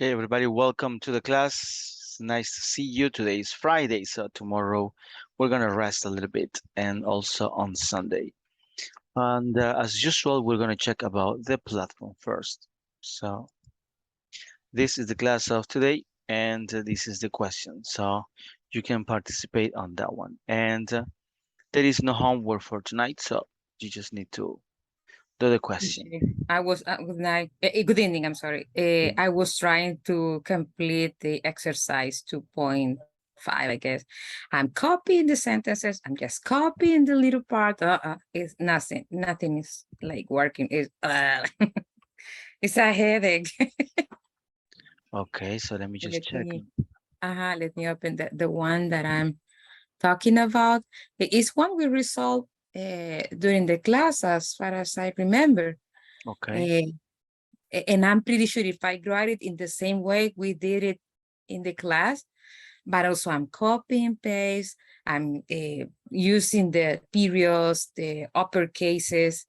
Okay, everybody, welcome to the class. It's nice to see you. Today is Friday, so tomorrow we're gonna rest a little bit, and also on Sunday. And as usual, we're gonna check about the platform first. So this is the class of today, and this is the question. So you can participate on that one. And there is no homework for tonight, so you just need to do the question. Good evening, I'm sorry. I was trying to complete the exercise 2.5, I guess. I'm copying the sentences. I'm just copying the little part. It's nothing is like working. It's a headache. Okay, so let me just Let check. me, let me open the one that I'm talking about. It is one we resolved during the class, as far as I remember. Okay. And I'm pretty sure if I write it in the same way we did it in the class, but also I'm copying paste, I'm using the periods, the uppercases,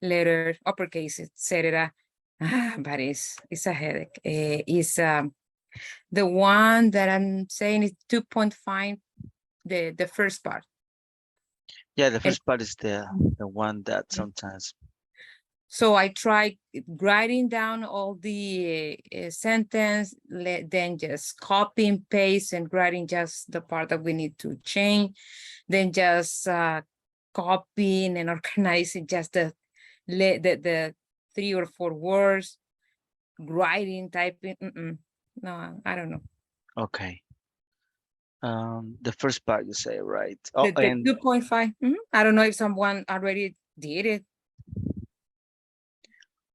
letter, uppercase, etc. But it's a headache. It's the one that I'm saying is 2.5, the first part. Yeah, the first part is the one that sometimes. So I tried writing down all the sentence, then just copy and paste and writing just the part that we need to change, then just copying and organizing just the 3 or 4 words, writing, typing. No, I don't know. Okay. The first part you say, right? Oh, The and 2.5. I don't know if someone already did it.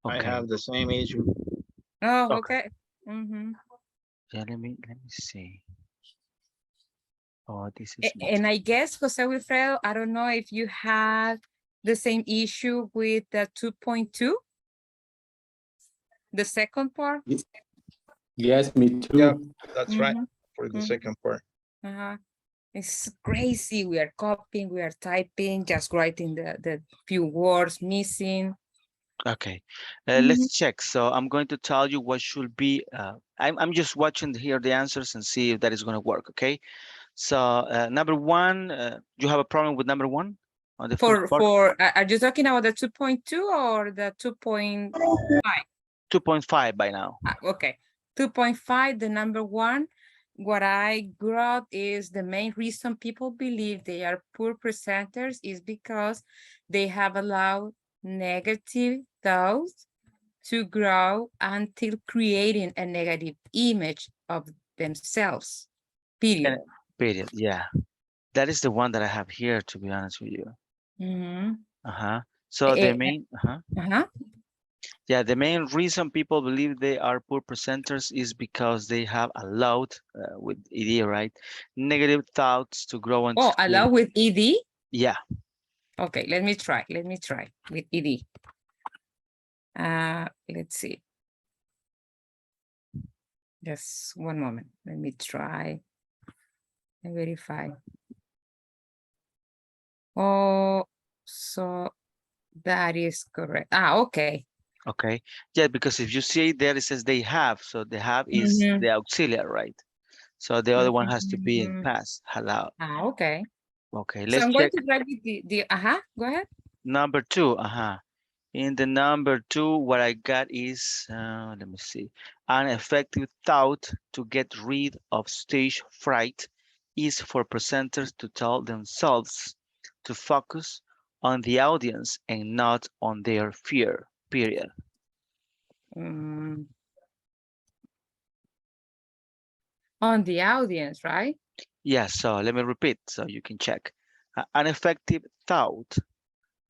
okay. I have the same issue. Oh, Okay. okay. Mm-hmm. Yeah, let me see. Oh, this is And I guess, Jose Wilfredo, I don't know if you had the same issue with the 2.2, the second part. Yes, me too. Yeah, that's right. For the second part. It's crazy. We are copying, we are typing, just writing the few words missing. okay. Let's check. So I'm going to tell you what should be. I'm just watching here the answers and see if that is going to work. Okay. So number one, you have a problem with number one on the first part? Are you talking about the 2.2 or the 2.5? 2.5 by now. Okay, 2.5, the number one, what I got is the main reason people believe they are poor presenters is because they have allowed negative thoughts to grow until creating a negative image of themselves, period. Period. Yeah. That is the one that I have here, to be honest with you. So the main, yeah, the main reason people believe they are poor presenters is because they have allowed, with ED, right, negative thoughts to grow into. Oh, allow with ED? Yeah. Okay, let me try with ED. Let's see. Just one moment. Let me try and verify. Oh, so that is correct. Okay. Okay. Yeah, because if you see there, it says they have. So the have is the auxiliary, right? So the other one has to be in past, allowed. Okay. Okay, So let's I'm check. going to write with the go ahead. Number two, In the number two, what I got is, let me see, an effective thought to get rid of stage fright is for presenters to tell themselves to focus on the audience and not on their fear, period. On the audience, right? Yeah, so let me repeat so you can check. An effective thought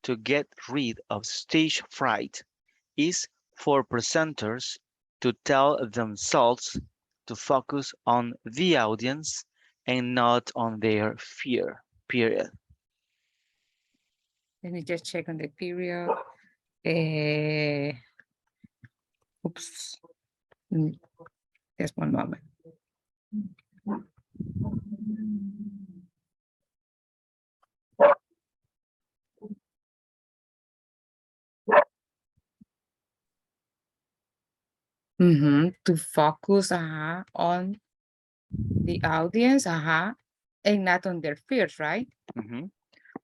to get rid of stage fright is for presenters to tell themselves to focus on the audience and not on their fear, period. Let me just check on the period. Oops. Just one moment. To focus on the audience and not on their fears, right?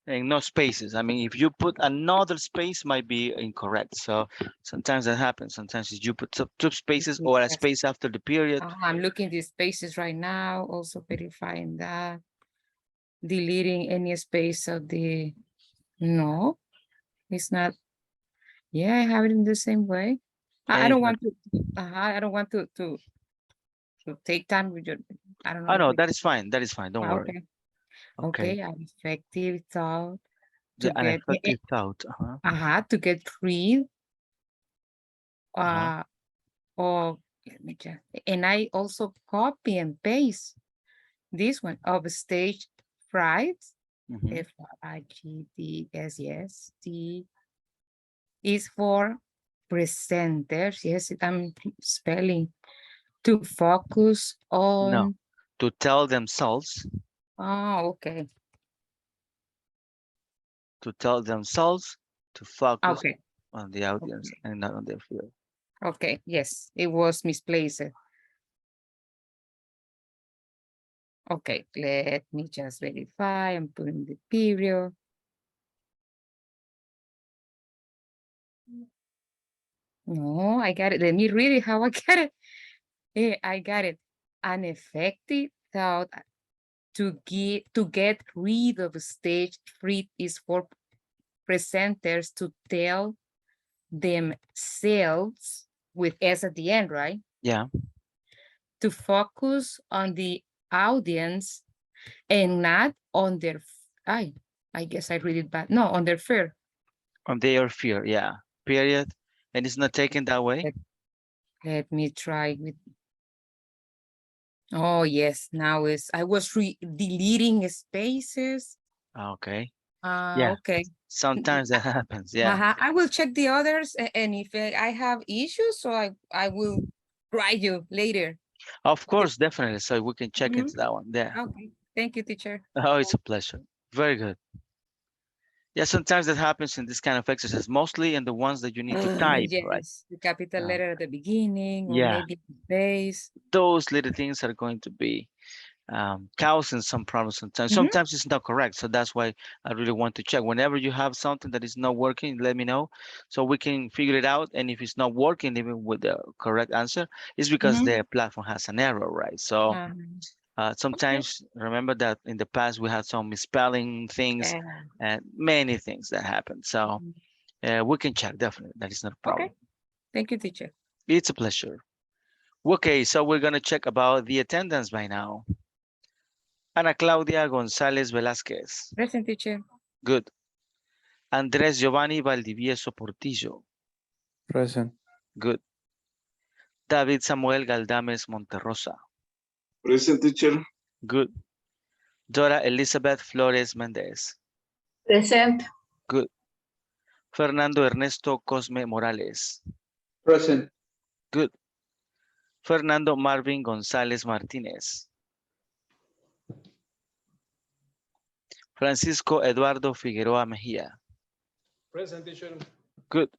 And no spaces. I mean, if you put another space, might be incorrect. So sometimes that happens. Sometimes if you put two spaces or a Yes. space after the period. I'm looking these spaces right now, also verifying that. Deleting any space of the, no, it's not. Yeah, I have it in the same way. I And don't it's not- want to, I don't want to take time with your, I don't know. Oh no, which- that is fine. That is fine. Don't worry. Okay. Okay. Okay, an effective thought to Yeah, an get, effective thought. to get rid Uh-huh. of, let me just, and I also copy and paste this one of stage fright, Mhm. FRIGDSES, is for presenters. Yes, I'm spelling to focus No, on. to tell themselves, Oh, okay. to tell themselves to focus Okay. on the audience and not on their field. Okay. Yes, it was misplaced. Okay, let me just verify. I'm putting the period. No, I got it. Let me read it how I got it. Yeah, I got it. An effective thought to get rid of stage fright is for presenters to tell themselves with S at the end, right? Yeah. To focus on the audience and not on their, I guess I read it bad. No, on their fear. On their fear. Yeah. Period. And it's not taken that way. Let me try with. Oh, yes. Now I was deleting spaces. Okay. Yeah. Okay. Sometimes that happens. Yeah. I will check the others, and if I have issues, so I will write you later. Of course, definitely. So we can check Mhm. into that one. Yeah. Okay. Thank you, teacher. Oh, it's a pleasure. Very good. Yeah, sometimes that happens in this kind of exercise, mostly in the ones that you need to type, right? Yes, the capital letter at the beginning, or Yeah, maybe space. those little things are going to be causing some problems sometimes. Mhm. Sometimes it's not correct. So that's why I really want to check. Whenever you have something that is not working, let me know so we can figure it out. And if it's not working, even with the correct answer, it's because the platform has an error, right? So sometimes remember that in the past we had some misspelling things and many things that happened. So we can check definitely. That is not a problem. Okay. Thank you, teacher. It's a pleasure. Okay, so we're gonna check about the attendance by now. Ana Claudia González Velázquez. Present, teacher. Good. Andrés Giovanni Valdivieso Portillo. Present. Good. David Samuel Galdames Monterrosa. Present, teacher. Good. Dora Elizabeth Flores Mendez. Present. Good. Fernando Ernesto Cosme Morales. Present. Good. Fernando Marvin González Martínez. Francisco Eduardo Figueroa Mejía. Present, teacher. Good.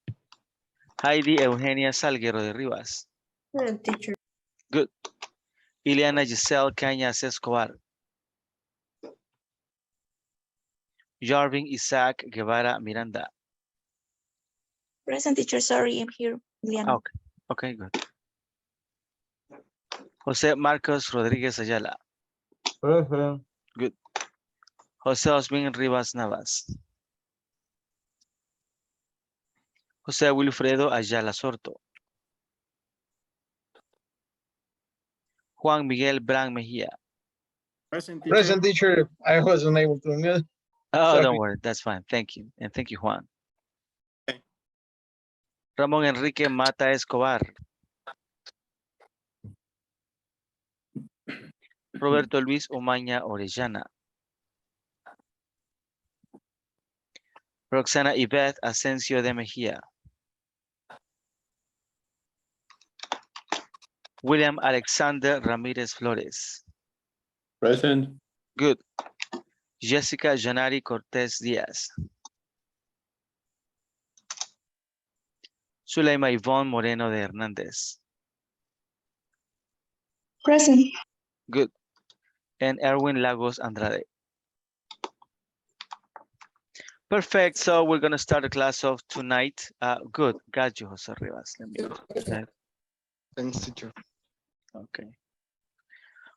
Heidi Eugenia Salguero de Rivas. Present, teacher. Good. Ileana Giselle Cañas Escobar. Jarvin Isaac Guevara Miranda. Present, teacher. Sorry, I'm here. Liana. Okay. Okay, good. José Marcos Rodríguez Ayala. Present. Good. José Osmin Rivas Navas. José Wilfredo Ayala Sorto. Juan Miguel Bran Mejía. Present, teacher. Present, teacher. I wasn't able to unmute. Oh, Sorry. don't worry. That's fine. Thank you. And thank you, Juan. Okay. Ramón Enrique Mata Escobar. Roberto Luis Umaña Orellana. Roxana Ivette Asensio de Mejía. William Alexander Ramírez Flores. Present. Good. Jessica Janari Cortés Díaz. Zuleima Ivonne Moreno de Hernández. Present. Good. And Erwin Lagos Andrade. Perfect. So we're going to start the class of tonight. Good. Got you, Jose Rivas. Let me do that. Thanks, teacher. Okay.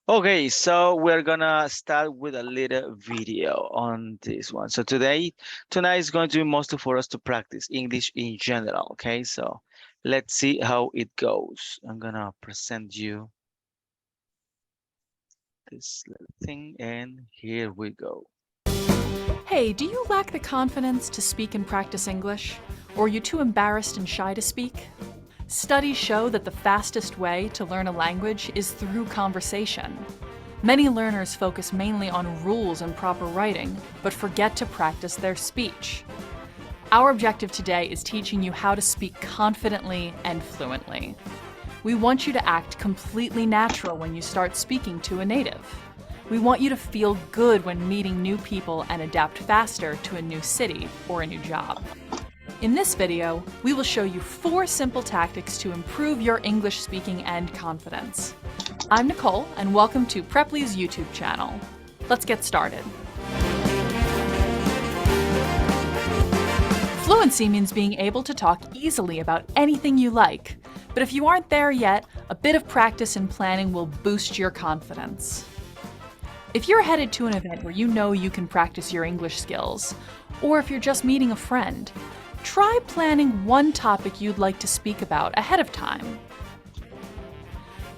Okay, so we're gonna start with a little video on this one. So tonight is going to be mostly for us to practice English in general. Okay, so let's see how it goes. I'm gonna present you this little thing, and here we go. Hey, do you lack the confidence to speak and practice English? Or are you too embarrassed and shy to speak? Studies show that the fastest way to learn a language is through conversation. Many learners focus mainly on rules and proper writing, but forget to practice their speech. Our objective today is teaching you how to speak confidently and fluently. We want you to act completely natural when you start speaking to a native. We want you to feel good when meeting new people and adapt faster to a new city or a new job. In this video, we will show you 4 simple tactics to improve your English speaking and confidence. I'm Nicole, and welcome to Preply's YouTube channel. Let's get started. Fluency means being able to talk easily about anything you like, but if you aren't there yet, a bit of practice and planning will boost your confidence. If you're headed to an event where you know you can practice your English skills, or if you're just meeting a friend, try planning one topic you'd like to speak about ahead of time.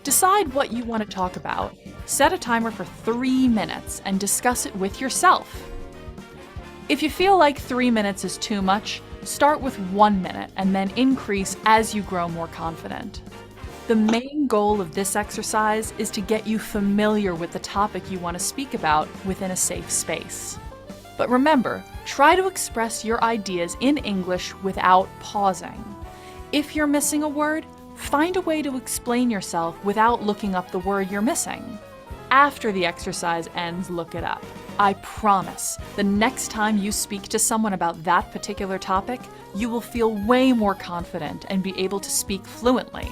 Decide what you want to talk about, set a timer for 3 minutes, and discuss it with yourself. If you feel like 3 minutes is too much, start with 1 minute and then increase as you grow more confident. The main goal of this exercise is to get you familiar with the topic you want to speak about within a safe space. But remember, try to express your ideas in English without pausing. If you're missing a word, find a way to explain yourself without looking up the word you're missing. After the exercise ends, look it up. I promise, the next time you speak to someone about that particular topic, you will feel way more confident and be able to speak fluently.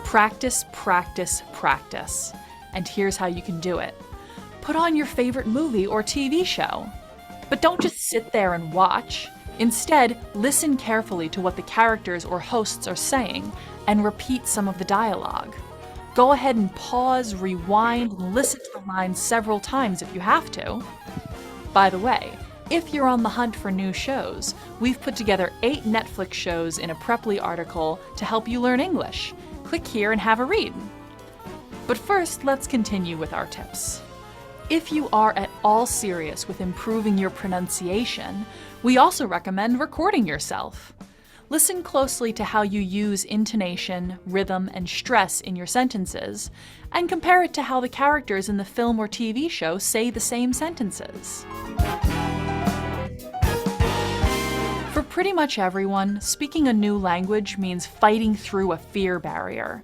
Practice, practice, practice. And here's how you can do it. Put on your favorite movie or TV show. But don't just sit there and watch. Instead, listen carefully to what the characters or hosts are saying and repeat some of the dialogue. Go ahead and pause, rewind, and listen to the lines several times if you have to. By the way, if you're on the hunt for new shows, we've put together 8 Netflix shows in a Preply article to help you learn English. Click here and have a read. But first, let's continue with our tips. If you are at all serious with improving your pronunciation, we also recommend recording yourself. Listen closely to how you use intonation, rhythm, and stress in your sentences, and compare it to how the characters in the film or TV show say the same sentences. For pretty much everyone, speaking a new language means fighting through a fear barrier.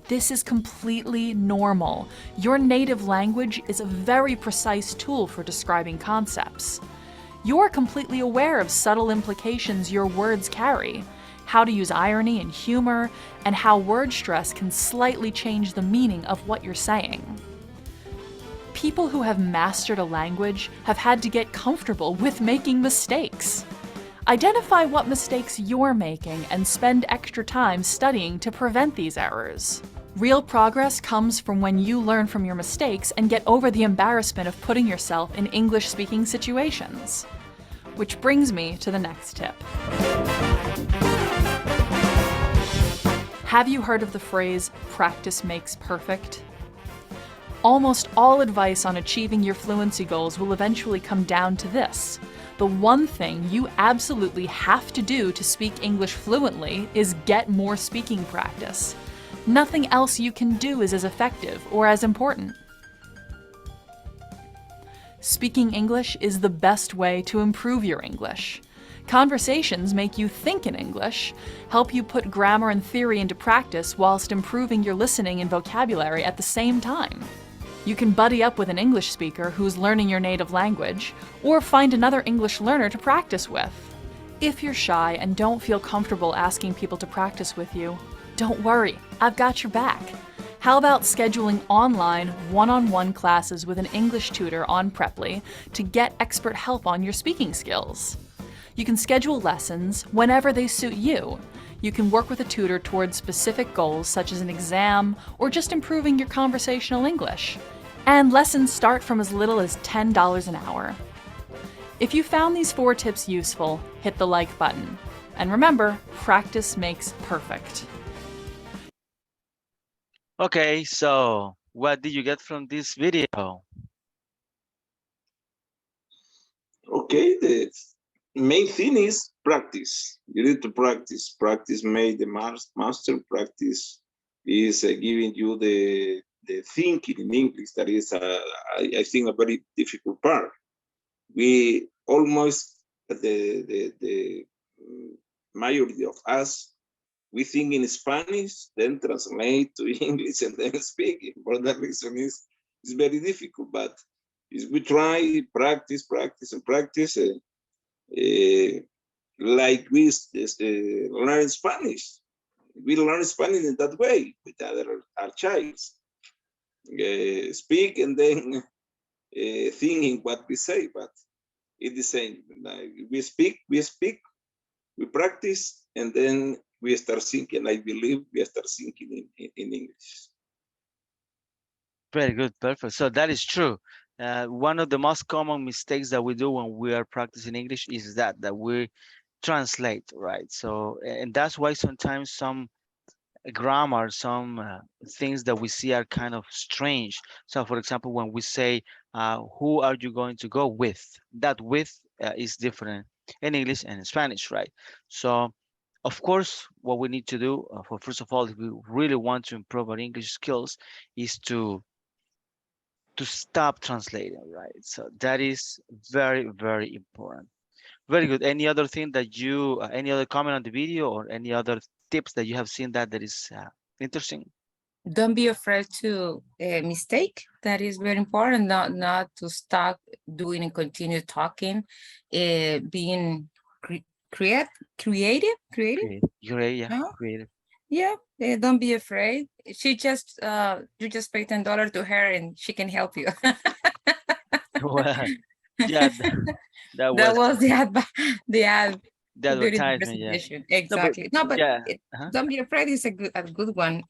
This is completely normal. Your native language is a very precise tool for describing concepts. You're completely aware of subtle implications your words carry, how to use irony and humor, and how word stress can slightly change the meaning of what you're saying. People who have mastered a language have had to get comfortable with making mistakes. Identify what mistakes you're making and spend extra time studying to prevent these errors. Real progress comes from when you learn from your mistakes and get over the embarrassment of putting yourself in English-speaking situations. Which brings me to the next tip. Have you heard of the phrase, practice makes perfect? Almost all advice on achieving your fluency goals will eventually come down to this. The one thing you absolutely have to do to speak English fluently is get more speaking practice. Nothing else you can do is as effective or as important. Speaking English is the best way to improve your English. Conversations make you think in English, help you put grammar and theory into practice whilst improving your listening and vocabulary at the same time. You can buddy up with an English speaker who's learning your native language, or find another English learner to practice with. If you're shy and don't feel comfortable asking people to practice with you, Don't worry, I've got your back. How about scheduling online one-on-one classes with an English tutor on Preply to get expert help on your speaking skills? You can schedule lessons whenever they suit you. You can work with a tutor towards specific goals such as an exam or just improving your conversational English. And lessons start from as little as $10 an hour. If you found these 4 tips useful, hit the like button. And remember, practice makes perfect. Okay, so what did you get from this video? Okay, the main thing is practice. You need to practice. Practice made the master. Practice is giving you the thinking in English. That is, I think, a very difficult part. We almost, the majority of us, we think in Spanish, then translate to English and then speak. For that reason, it's very difficult. But if we try, practice, and practice, like we learn Spanish. We learn Spanish in that way with our child. Speak and then thinking what we say, but it's the same. Like we speak, we practice, and then we start thinking. I believe we start thinking in English. Very good, perfect. So that is true. One of the most common mistakes that we do when we are practicing English is that we translate, right? So, and that's why sometimes some grammar, some things that we see are kind of strange. So, for example, when we say, who are you going to go with? That with is different in English and in Spanish, right? So, of course, what we need to do, first of all, if we really want to improve our English skills, is to stop translating, right? So that is very, very important. Very good. Any other thing that you, any other comment on the video or any other tips that you have seen that is interesting? Don't be afraid to mistake. That is very important. Not to stop doing and continue talking. Being creative. Yeah, No? creative. Yeah, don't be afraid. She just you just pay $10 to her and she can help you. Well, yeah, that That was was the ad the during the advertisement. Yeah. presentation. No, but Exactly. No, but yeah. don't be afraid. It's a good one.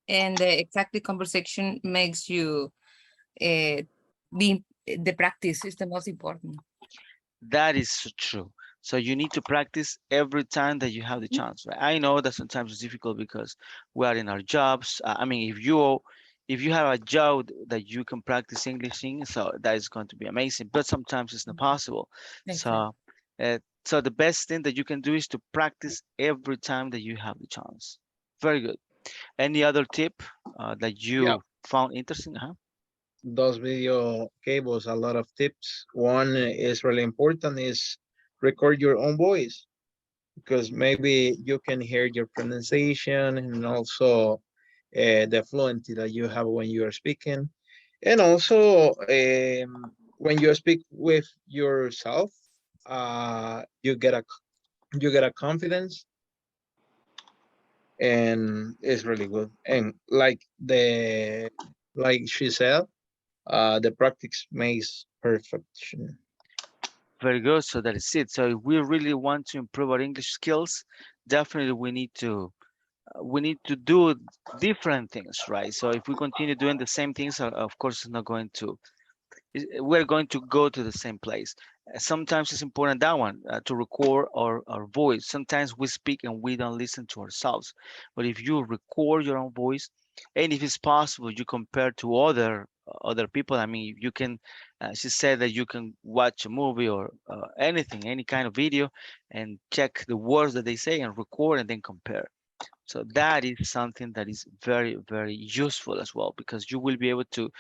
And exactly conversation makes you be the practice is the most important. That is so true. So you need to practice every time that you have the chance, right? I know that sometimes it's difficult because we are in our jobs. I mean, if you have a job that you can practice English in, so that is going to be amazing. But sometimes it's not possible. Exactly. So the best thing that you can do is to practice every time that you have the chance. Very good. Any other tip that Yeah, you found interesting? those video gave us a lot of tips. One is really important is record your own voice, because maybe you can hear your pronunciation and also the fluency that you have when you are speaking. And also when you speak with yourself, you get a confidence, and it's really good. And like she said, the practice makes perfection. Very good. So that is it. So if we really want to improve our English skills, definitely we need to do different things, right? So if we continue doing the same things, of course, it's not going to. We're going to go to the same place. Sometimes it's important that one to record our voice. Sometimes we speak and we don't listen to ourselves. But if you record your own voice, and if it's possible, you compare to other people. I mean, you can. She said that you can watch a movie or anything, any kind of video, and check the words that they say and record and then compare. So that is something that is very, very useful as well, because you will be able to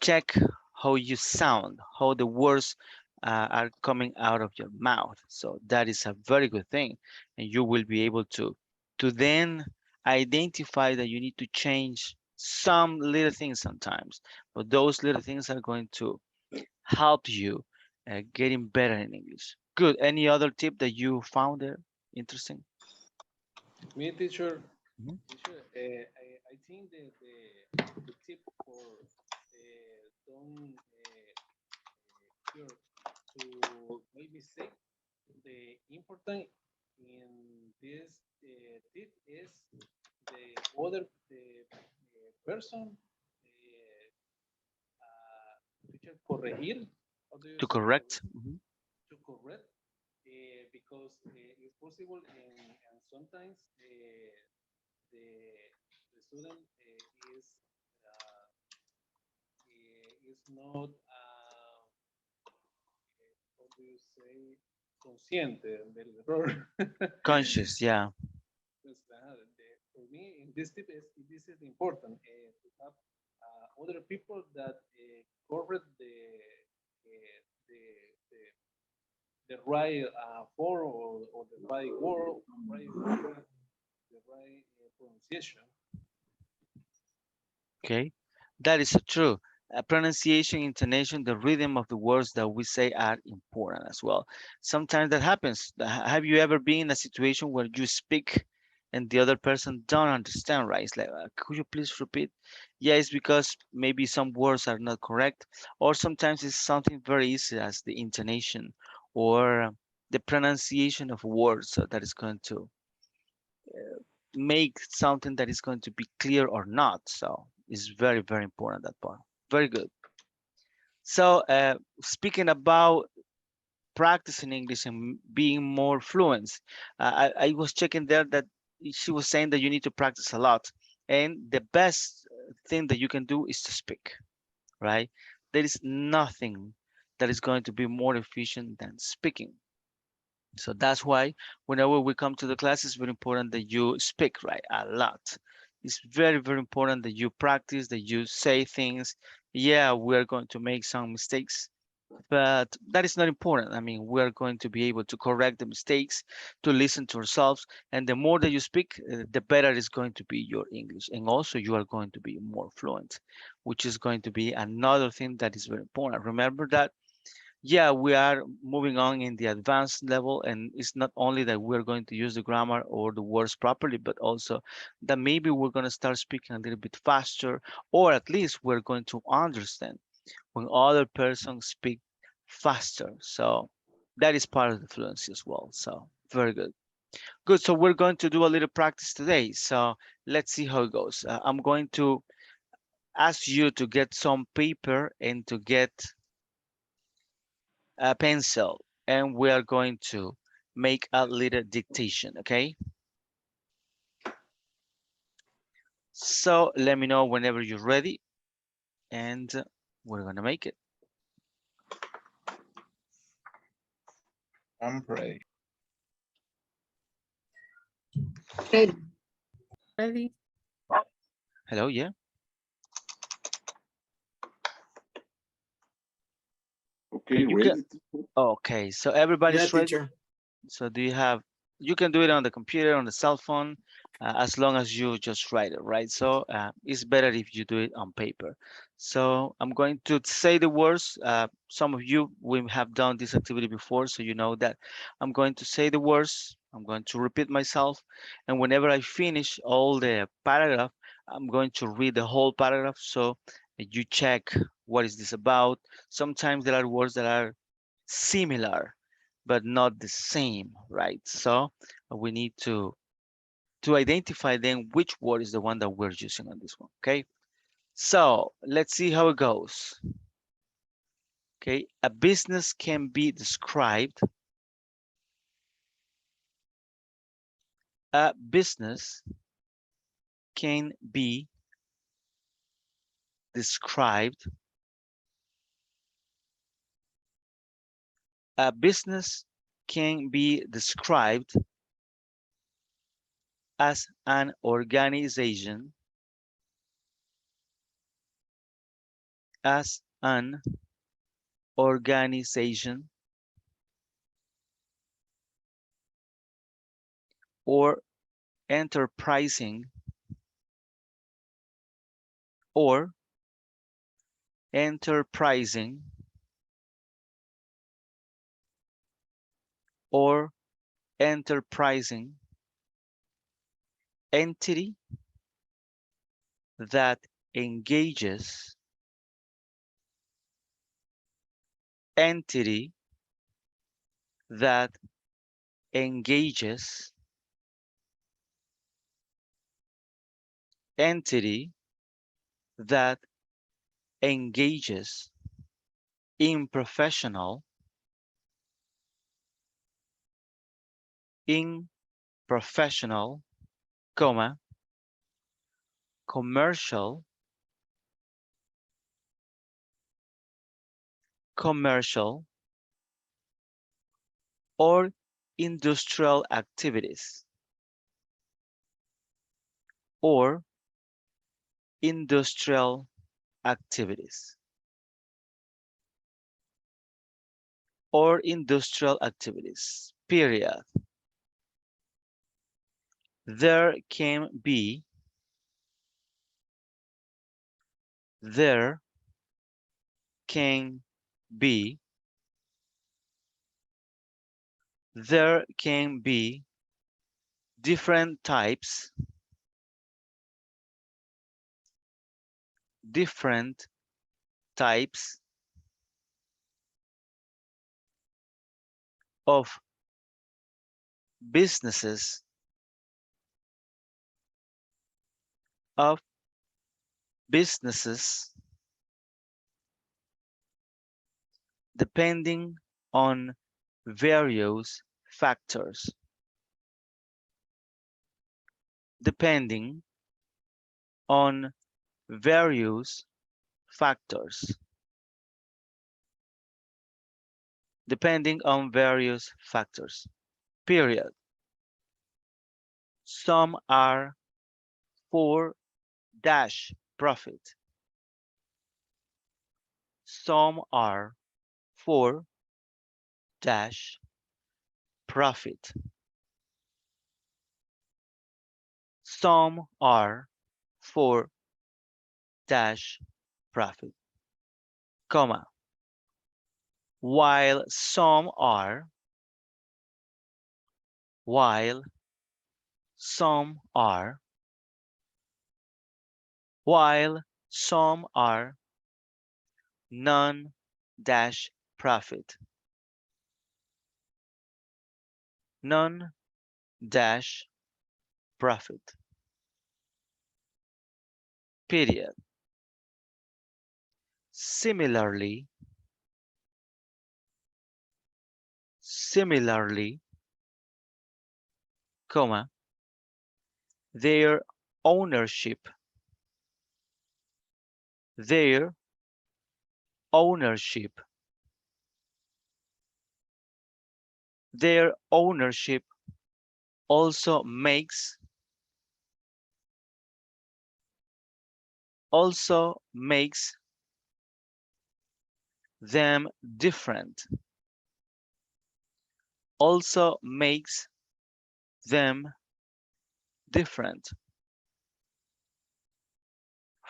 check how you sound, how the words are coming out of your mouth. So that is a very good thing, and you will be able to then identify that you need to change some little things sometimes, but those little things are going to help you getting better in English. Good. Any other tip that you found there interesting? Me, teacher, Mhm. teacher, I think that the tip for don't cure to make mistake, the important in this tip is the other person teacher corregir. How do you To say correct. Mhm. to correct? Because it's possible and sometimes the student is not how do you say consciente del error. Conscious, yeah. Pues, for me, in this tip is this is important to have other people that correct the, the the right form or the right word, the right pronunciation. Okay, that is true. Pronunciation, intonation, the rhythm of the words that we say are important as well. Sometimes that happens. Have you ever been in a situation where you speak and the other person don't understand, right? It's like, could you please repeat? Yeah, it's because maybe some words are not correct, or sometimes it's something very easy as the intonation or the pronunciation of words that is going to make something that is going to be clear or not. So it's very, very important that part. Very good. So speaking about practicing English and being more fluent, I was checking there that she was saying that you need to practice a lot. And the best thing that you can do is to speak, right? There is nothing that is going to be more efficient than speaking. So that's why whenever we come to the class, it's very important that you speak, right? A lot. It's very, very important that you practice, that you say things. Yeah, we're going to make some mistakes, but that is not important. I mean, we're going to be able to correct the mistakes, to listen to ourselves. And the more that you speak, the better is going to be your English. And also you are going to be more fluent, which is going to be another thing that is very important. Remember that yeah, we are moving on in the advanced level, and it's not only that we're going to use the grammar or the words properly, but also that maybe we're going to start speaking a little bit faster, or at least we're going to understand when other persons speak faster. So that is part of the fluency as well. So very good. Good. So we're going to do a little practice today. So let's see how it goes. I'm going to ask you to get some paper and to get a pencil, and we are going to make a little dictation, okay? So let me know whenever you're ready, and we're gonna make it. I'm ready. Ready? Hello, yeah? Okay, You ready? can, okay, so everybody's ready? So do you have, you can do it on the computer, on the cell phone, as long as you just write it, right? So it's better if you do it on paper. So I'm going to say the words. Some of you, we have done this activity before, so you know that I'm going to say the words. I'm going to repeat myself. And whenever I finish all the paragraph, I'm going to read the whole paragraph. So you check what is this about. Sometimes there are words that are similar but not the same, right? So we need to identify then which word is the one that we're using on this one, okay? So let's see how it goes. Okay, a business can be described. A business can be described. A business can be described as an organization, as an organization, or enterprising, or enterprising, or enterprising, entity that engages, entity that engages, entity that engages in professional, comma, commercial, or industrial activities, or industrial activities, or industrial activities, period. There can be, there can be, there can be different types, of businesses, depending on various factors, depending on various factors, depending on various factors, period. Some are for dash profit. Some are for dash profit. Some are for dash profit, comma, while some are non-dash profit, non-dash profit, period. Similarly, comma, their ownership, also makes them different, also makes them different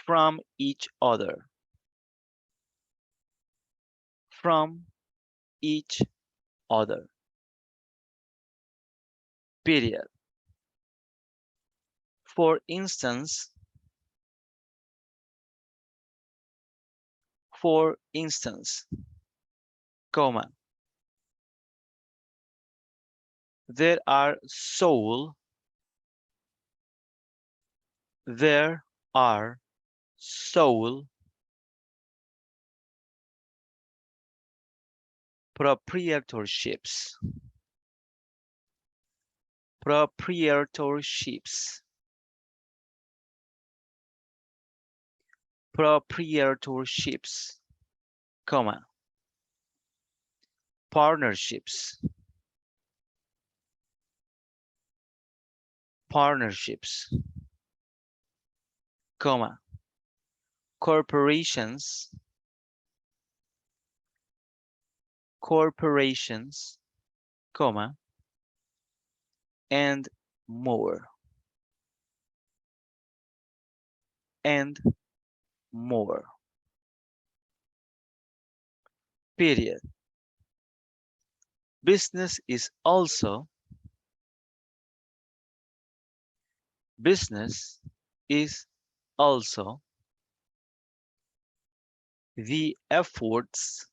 from each other, period. For instance, comma, there are sole proprietorships, comma, partnerships, comma, corporations, comma, and more, period. Business is also Business is also the efforts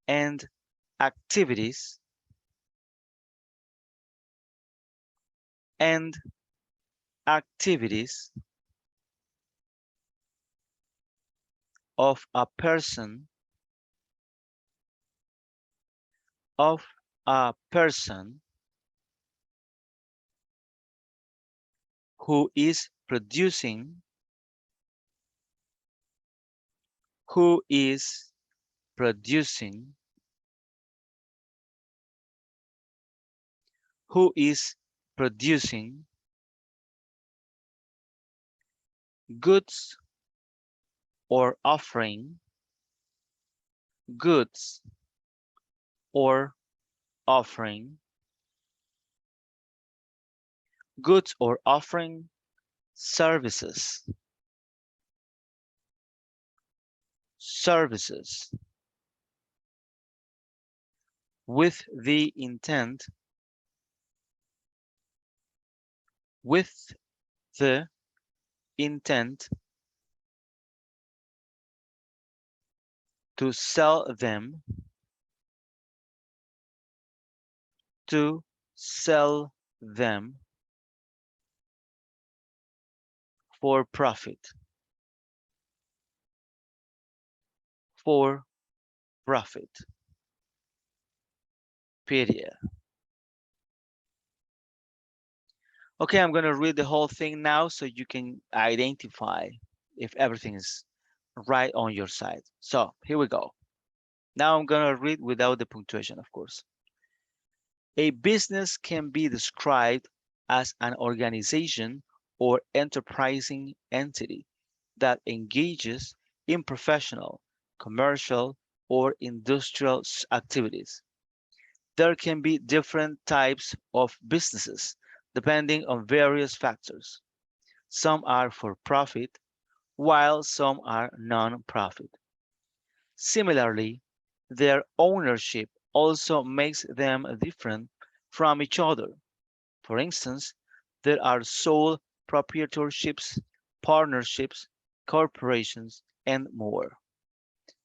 and activities of a person who is producing goods or offering goods or offering services with the intent to sell them for profit period. Okay, I'm going to read the whole thing now so you can identify if everything is right on your side. So here we go. Now I'm going to read without the punctuation, of course. A business can be described as an organization or enterprising entity that engages in professional, commercial, or industrial activities. There can be different types of businesses depending on various factors. Some are for profit, while some are non-profit. Similarly, their ownership also makes them different from each other. For instance, there are sole proprietorships, partnerships, corporations, and more.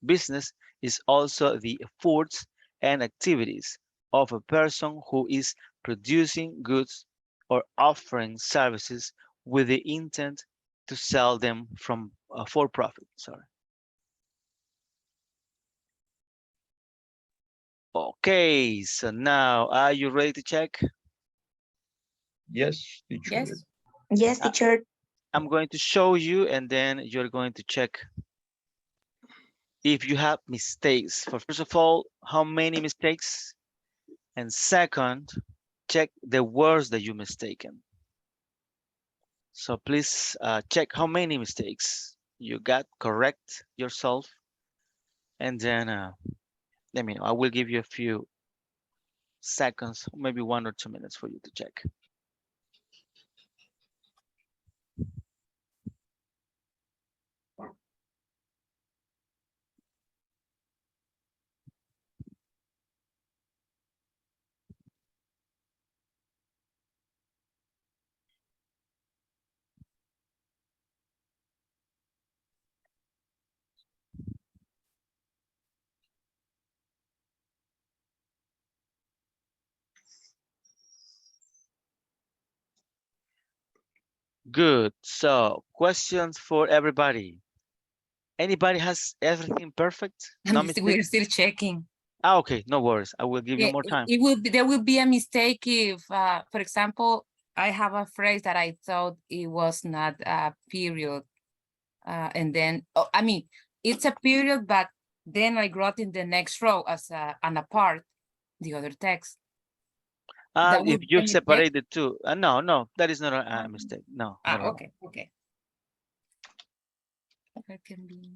Business is also the efforts and activities of a person who is producing goods or offering services with the intent to sell them for profit. Sorry. Okay, so now are you ready to check? Yes, teacher. Yes. Yes, teacher. I'm going to show you and then you're going to check if you have mistakes. First of all, how many mistakes? And second, check the words that you mistaken. So please check how many mistakes you got correct yourself. And then let me know. I will give you a few seconds, maybe 1 or 2 minutes for you to check. Good. So questions for everybody. Anybody has everything perfect? No mistakes? We're still checking. Ah, okay, no worries. I will give you Yeah, more time. it will be, there will be a mistake if, for example, I have a phrase that I thought it was not a period. And then, oh, I mean, it's a period, but then I wrote in the next row as an apart, the other text. That If would be a you mistake? separate the two. No, that is not a mistake. No, not at all. Okay. That can be.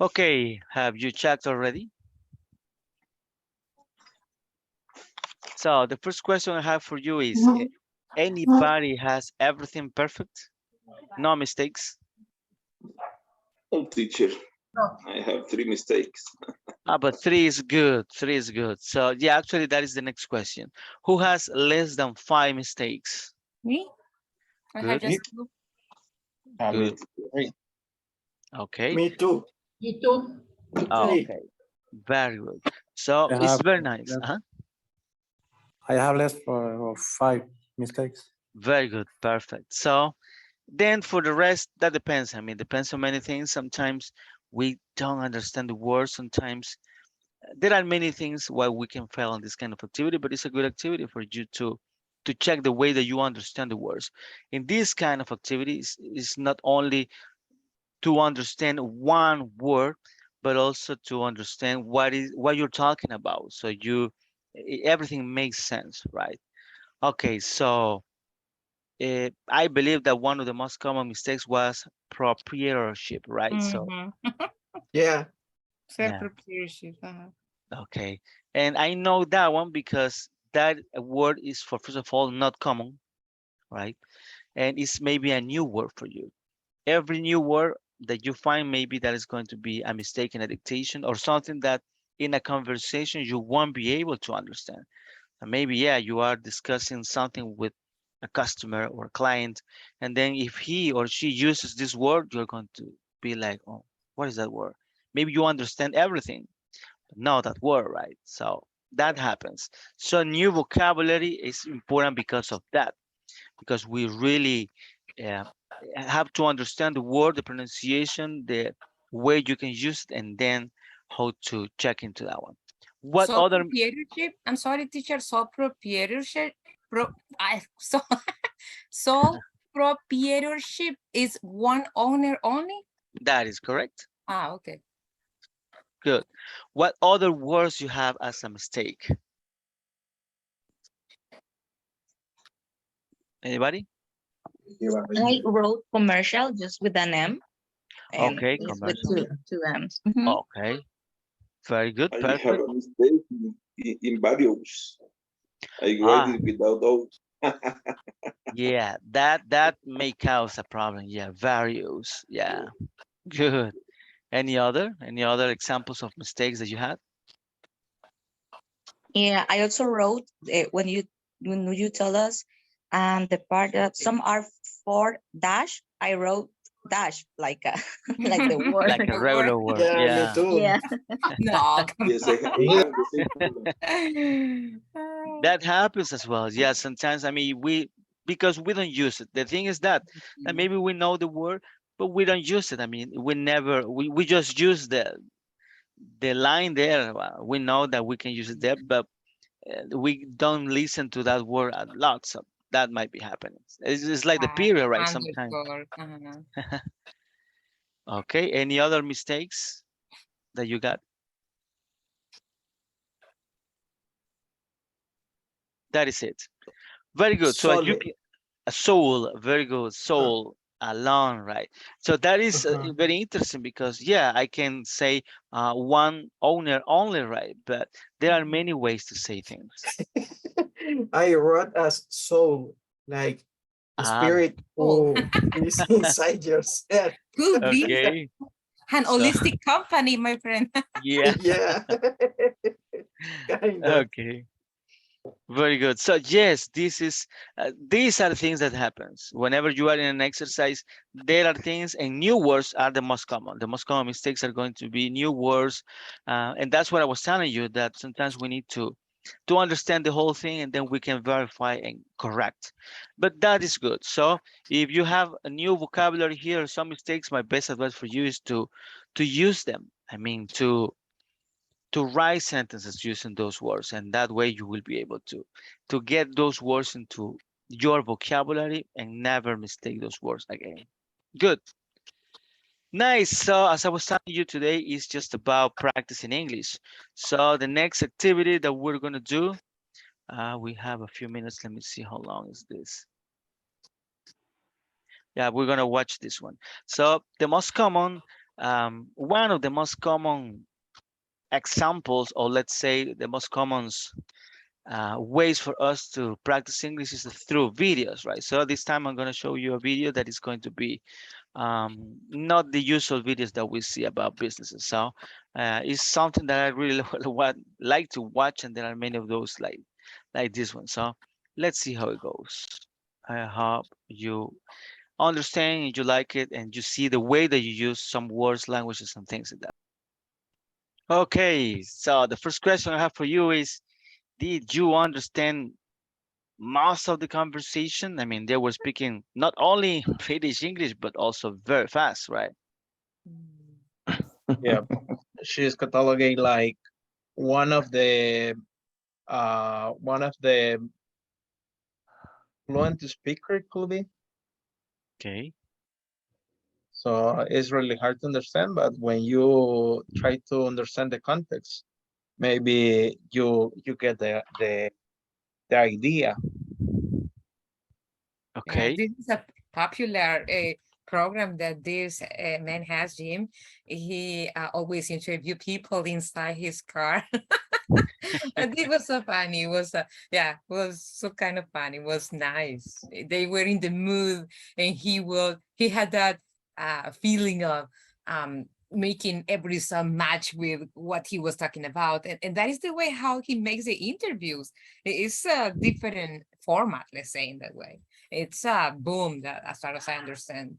Okay, have you checked already? So the first question I have for you is, anybody has everything perfect? No mistakes? Oh, teacher, I have 3 mistakes. But 3 is good. 3 is good. So yeah, actually that is the next question. Who has less than 5 mistakes? Me? I Good. have just two. Good. Okay. Me too. You too. Okay. Very good. So I it's have very nice. less- I have less for 5 mistakes. Very good. Perfect. So then for the rest, that depends. I mean, depends on many things. Sometimes we don't understand the word. Sometimes there are many things why we can fail on this kind of activity, but it's a good activity for you to check the way that you understand the words. In this kind of activities, it's not only to understand one word, but also to understand what you're talking about. So everything makes sense, right? Okay, so I believe that one of the most common mistakes was proprietorship, right? So Mhm. Yeah. yeah, Self-proprietorship. okay. And I know that one because that word is for, first of all, not common, right? And it's maybe a new word for you. Every new word that you find, maybe that is going to be a mistake in a dictation or something that in a conversation you won't be able to understand. And maybe, yeah, you are discussing something with a customer or a client, and then if he or she uses this word, you're going to be like, oh, what is that word? Maybe you understand everything, but not that word, right? So that happens. So new vocabulary is important because of that, because we really uh, have to understand the word, the pronunciation, the way you can use it, and then how to check into that one. What Sole other? proprietorship. I'm sorry, teacher. Sole proprietorship. So sole proprietorship is one owner only. That is correct. Okay. Good. What other words you have as a mistake? Anybody? I wrote commercial just with an M and Okay, it's with commercial. two M's. Mhm. Okay, very good, I have perfect. a mistake in various. I write Ah, it without O. yeah, that may cause a problem. Yeah, various. Yeah, good. Any other examples of mistakes that you had? Yeah, I also wrote when you tell us the part that some are for dash, I wrote dash like like the word. Like a regular word. Yeah, me Yeah, too. Yeah. No. Yes, I have the same problem. that happens as well. Yeah, sometimes I mean because we don't use it. The thing is that maybe we know the word, but we don't use it. I mean, we just use the line there. We know that we can use it there, but we don't listen to that word a lot. So that might be happening. It's like the period, right? Sometimes. Underscore. Okay. Any other mistakes that you got? That is it. Very good. So you Solid. can, a soul, very good. Soul alone, right? So that is very interesting because yeah, I can say one owner only, right? But there are many ways to say things. I wrote as soul, like the Ah, spirit Oh, who is inside yourself. could be okay. an So holistic company, my friend. yeah, Yeah. Kind of. okay. Very good. So yes, these are the things that happens whenever you are in an exercise. There are things, and new words are the most common. The most common mistakes are going to be new words, and that's what I was telling you, that sometimes we need to understand the whole thing, and then we can verify and correct. But that is good. So if you have a new vocabulary here, some mistakes, my best advice for you is to use them. I mean, to write sentences using those words, and that way you will be able to get those words into your vocabulary and never mistake those words again. Good. Nice. So as I was telling you today is just about practicing English. So the next activity that we're going to do, we have a few minutes. Let me see how long is this. Yeah, we're going to watch this one. So the most common, one of the most common examples, or let's say the most common ways for us to practice English is through videos, right? So this time I'm going to show you a video that is going to be not the usual videos that we see about businesses. So it's something that I really like to watch, and there are many of those like this one. So let's see how it goes. I hope you understand and you like it, and you see the way that you use some words, languages, and things like that. Okay, so the first question I have for you is, did you understand most of the conversation? I mean, they were speaking not only British English, but also very fast, right? Yeah, she's cataloging like one of the fluent speaker could be. Okay. So it's really hard to understand, but when you try to understand the context, maybe you get the idea. Okay. This is a popular program that this man has, Jim. He always interview people inside his car. And it was so funny. It was yeah, it was so kind of funny. It was nice. They were in the mood, and he had that feeling of making every song match with what he was talking about, and that is the way how he makes the interviews. It's a different format, let's say, in that way. It's a boom, that as far as I understand,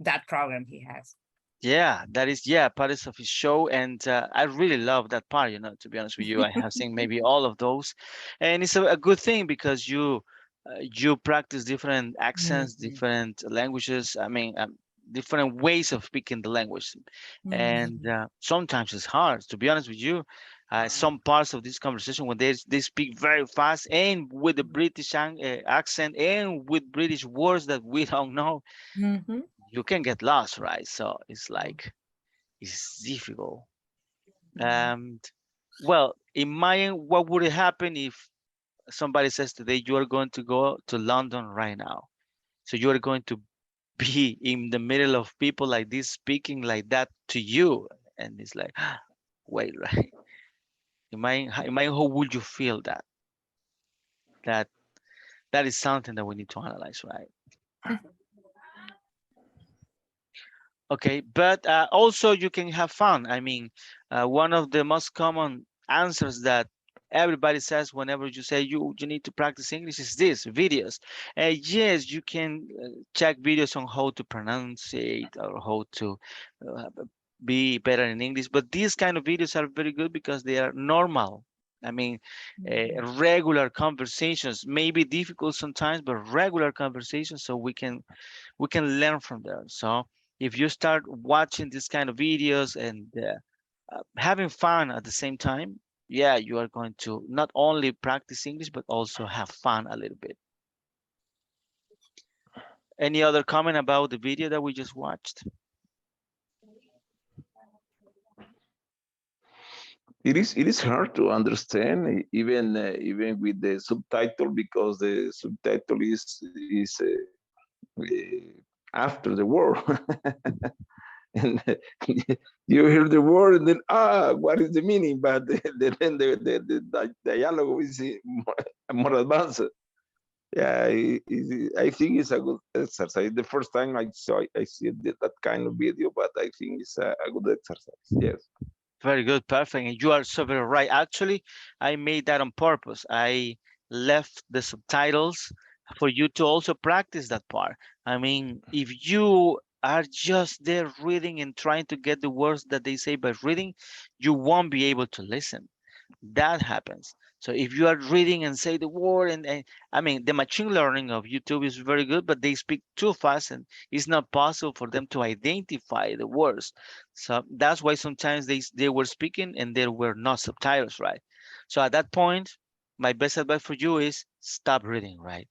that program he has. Yeah, that is, yeah, part of his show. And I really love that part, to be honest with you. I have seen maybe all of those. And it's a good thing because you practice different accents, Mhm. different languages. I mean, different ways of speaking the language. And Mhm. sometimes it's hard, to be honest with you. Some parts of this conversation when they speak very fast and with the British accent and with British words that we don't know, Mhm. you can get lost, right? So it's like it's difficult. And well, in my end, what would happen if somebody says today you are going to go to London right now? So you are going to be in the middle of people like this speaking like that to you, and it's like, wait, right? In my how would you feel that? That that is something that we need to analyze, right? Okay, but also you can have fun. I mean, one of the most common answers that everybody says whenever you say you need to practice English is this videos. Yes, you can check videos on how to pronounce it or how to uh, be better in English, but these kind of videos are very good because they are normal. I mean, regular conversations may be difficult sometimes, but regular conversations, so we can learn from there. So if you start watching this kind of videos and having fun at the same time, yeah, you are going to not only practice English but also have fun a little bit. Any other comment about the video that we just watched? It is hard to understand even with the subtitle because the subtitle is after the word. And you hear the word and then what is the meaning, but then the dialogue is more advanced. Yeah, I think it's a good exercise. The first time I see that kind of video, but I think it's a good exercise. Yes. Very good, perfect. And you are so very right. Actually, I made that on purpose. I left the subtitles for you to also practice that part. I mean, if you are just there reading and trying to get the words that they say by reading, you won't be able to listen. That happens. So if you are reading and say the word, and I mean, the machine learning of YouTube is very good, but they speak too fast and it's not possible for them to identify the words. So that's why sometimes they were speaking and there were no subtitles, right? So at that point, my best advice for you is stop reading, right?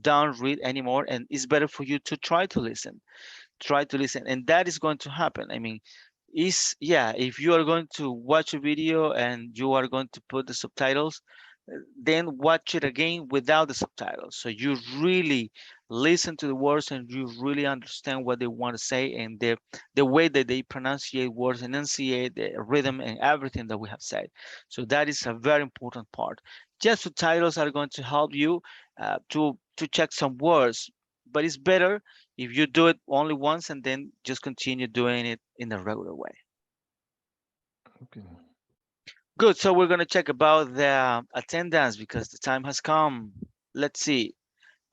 Don't read anymore, and it's better for you to try to listen. Try to listen, and that is going to happen. I mean, is yeah, if you are going to watch a video and you are going to put the subtitles, then watch it again without the subtitles, so you really listen to the words and you really understand what they want to say, and the way that they pronunciate words, enunciate the rhythm and everything that we have said. So that is a very important part. Just subtitles are going to help you to check some words, but it's better if you do it only once and then just continue doing it in a regular way. Okay. Good. So we're going to check about the attendance because the time has come. Let's see.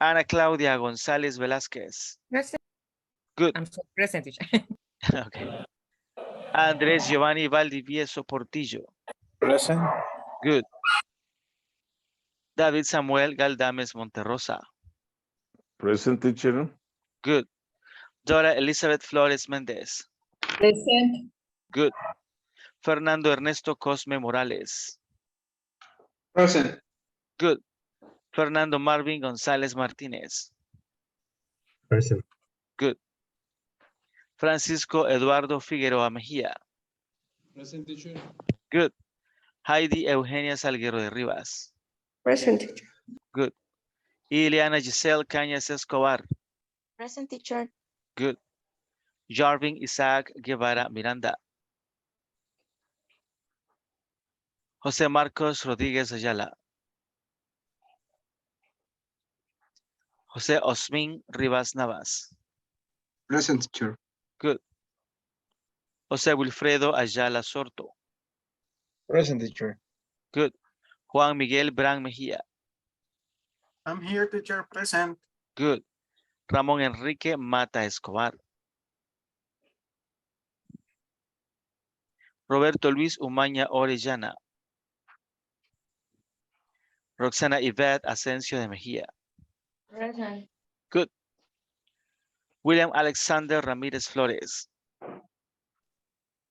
Ana Claudia González Velázquez. Present. Good. I'm so present, teacher. Okay. Andrés Giovanni Valdivieso Portillo. Present. Good. David Samuel Galdames Monterrosa. Present, teacher. Good. Dora Elizabeth Flores Mendez. Present. Good. Fernando Ernesto Cosme Morales. Present. Good. Fernando Marvin González Martínez. Present. Good. Francisco Eduardo Figueroa Mejía. Present, teacher. Good. Heidi Eugenia Salguero de Rivas. Present, teacher. Good. Ileana Giselle Cañas Escobar. Present, teacher. Good. Jarvin Isaac Guevara Miranda. José Marcos Rodríguez Ayala. José Osmin Rivas Navas. Present, teacher. Good. José Wilfredo Ayala Sorto. Present, teacher. Good. Juan Miguel Bran Mejía. I'm here, teacher. Present. Good. Ramón Enrique Mata Escobar. Roberto Luis Umaña Orellana. Roxana Yvette Asensio de Mejía. Present. Good. William Alexander Ramírez Flores.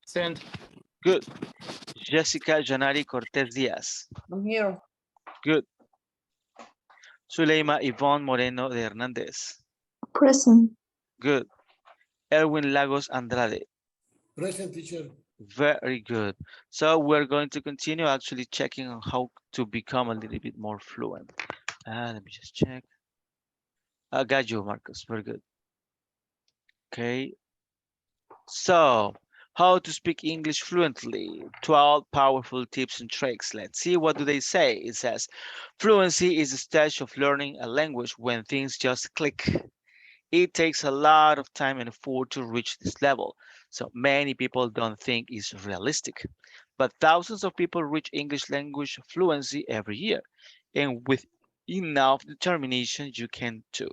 Present. Good. Jessica Janari Cortés Díaz. I'm here. Good. Zuleima Ivonne Moreno de Hernández. Present. Good. Erwin Lagos Andrade. Present, teacher. Very good. So we're going to continue actually checking on how to become a little bit more fluent. Let me just check. I got you, Marcus. Very good. Okay. So, how to speak English fluently. 12 powerful tips and tricks. Let's see, what do they say? It says, fluency is the stage of learning a language when things just click. It takes a lot of time and effort to reach this level, so many people don't think it's realistic. But thousands of people reach English language fluency every year, and with enough determination, you can too.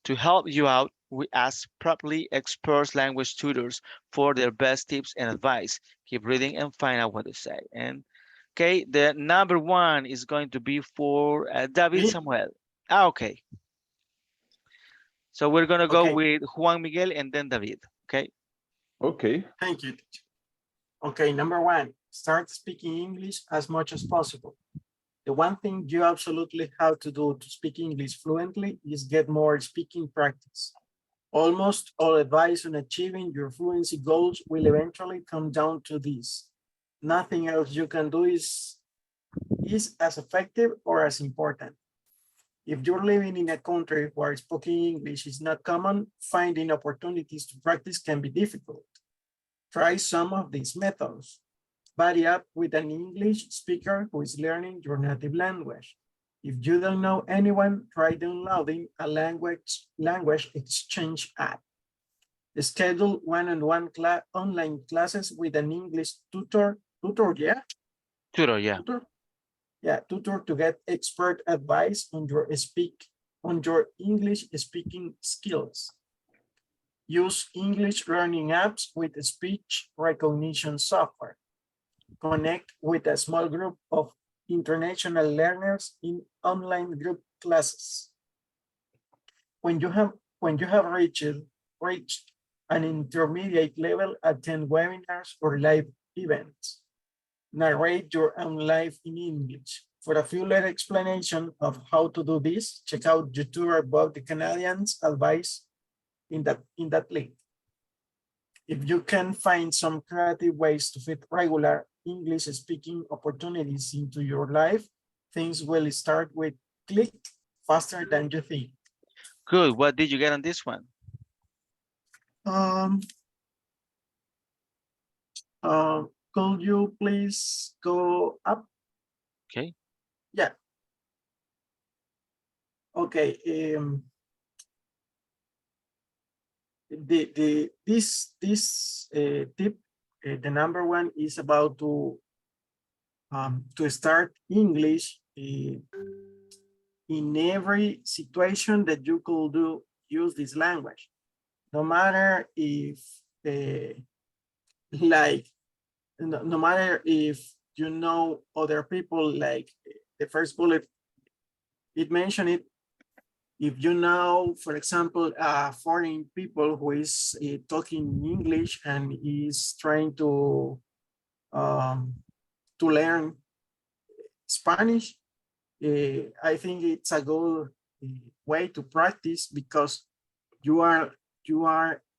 To help you out, we ask properly experts language tutors for their best tips and advice. Keep reading and find out what they say. And okay, the number one is going to be for David Me? Samuel. Okay. So we're gonna go Okay. with Juan Miguel and then David, okay? Okay. Thank you, teacher. Okay, number one, start speaking English as much as possible. The one thing you absolutely have to do to speak English fluently is get more speaking practice. Almost all advice on achieving your fluency goals will eventually come down to this. Nothing else you can do is as effective or as important. If you're living in a country where speaking English is not common, finding opportunities to practice can be difficult. Try some of these methods. Buddy up with an English speaker who is learning your native language. If you don't know anyone, try downloading a language exchange app. Schedule one-on-one online classes with an English tutor, yeah? Tutor, yeah. Tutor to get expert advice on your English speaking skills. Use English learning apps with speech recognition software. Connect with a small group of international learners in online group classes. When you have reached an intermediate level, attend webinars or live events. Narrate your own life in English. For a fuller explanation of how to do this, check out YouTuber Bob the Canadian's advice in that link. If you can find some creative ways to fit regular English speaking opportunities into your life, things will start with click faster than you think. Good. What did you get on this one? Could you please go up? Okay. Yeah. Okay. This tip, the number one is about to start English in every situation that you could use this language. No matter if no matter if you know other people, like the first bullet, it mentioned it. If you know, for example, foreign people who is talking English and is trying to learn Spanish, I think it's a good way to practice, because you are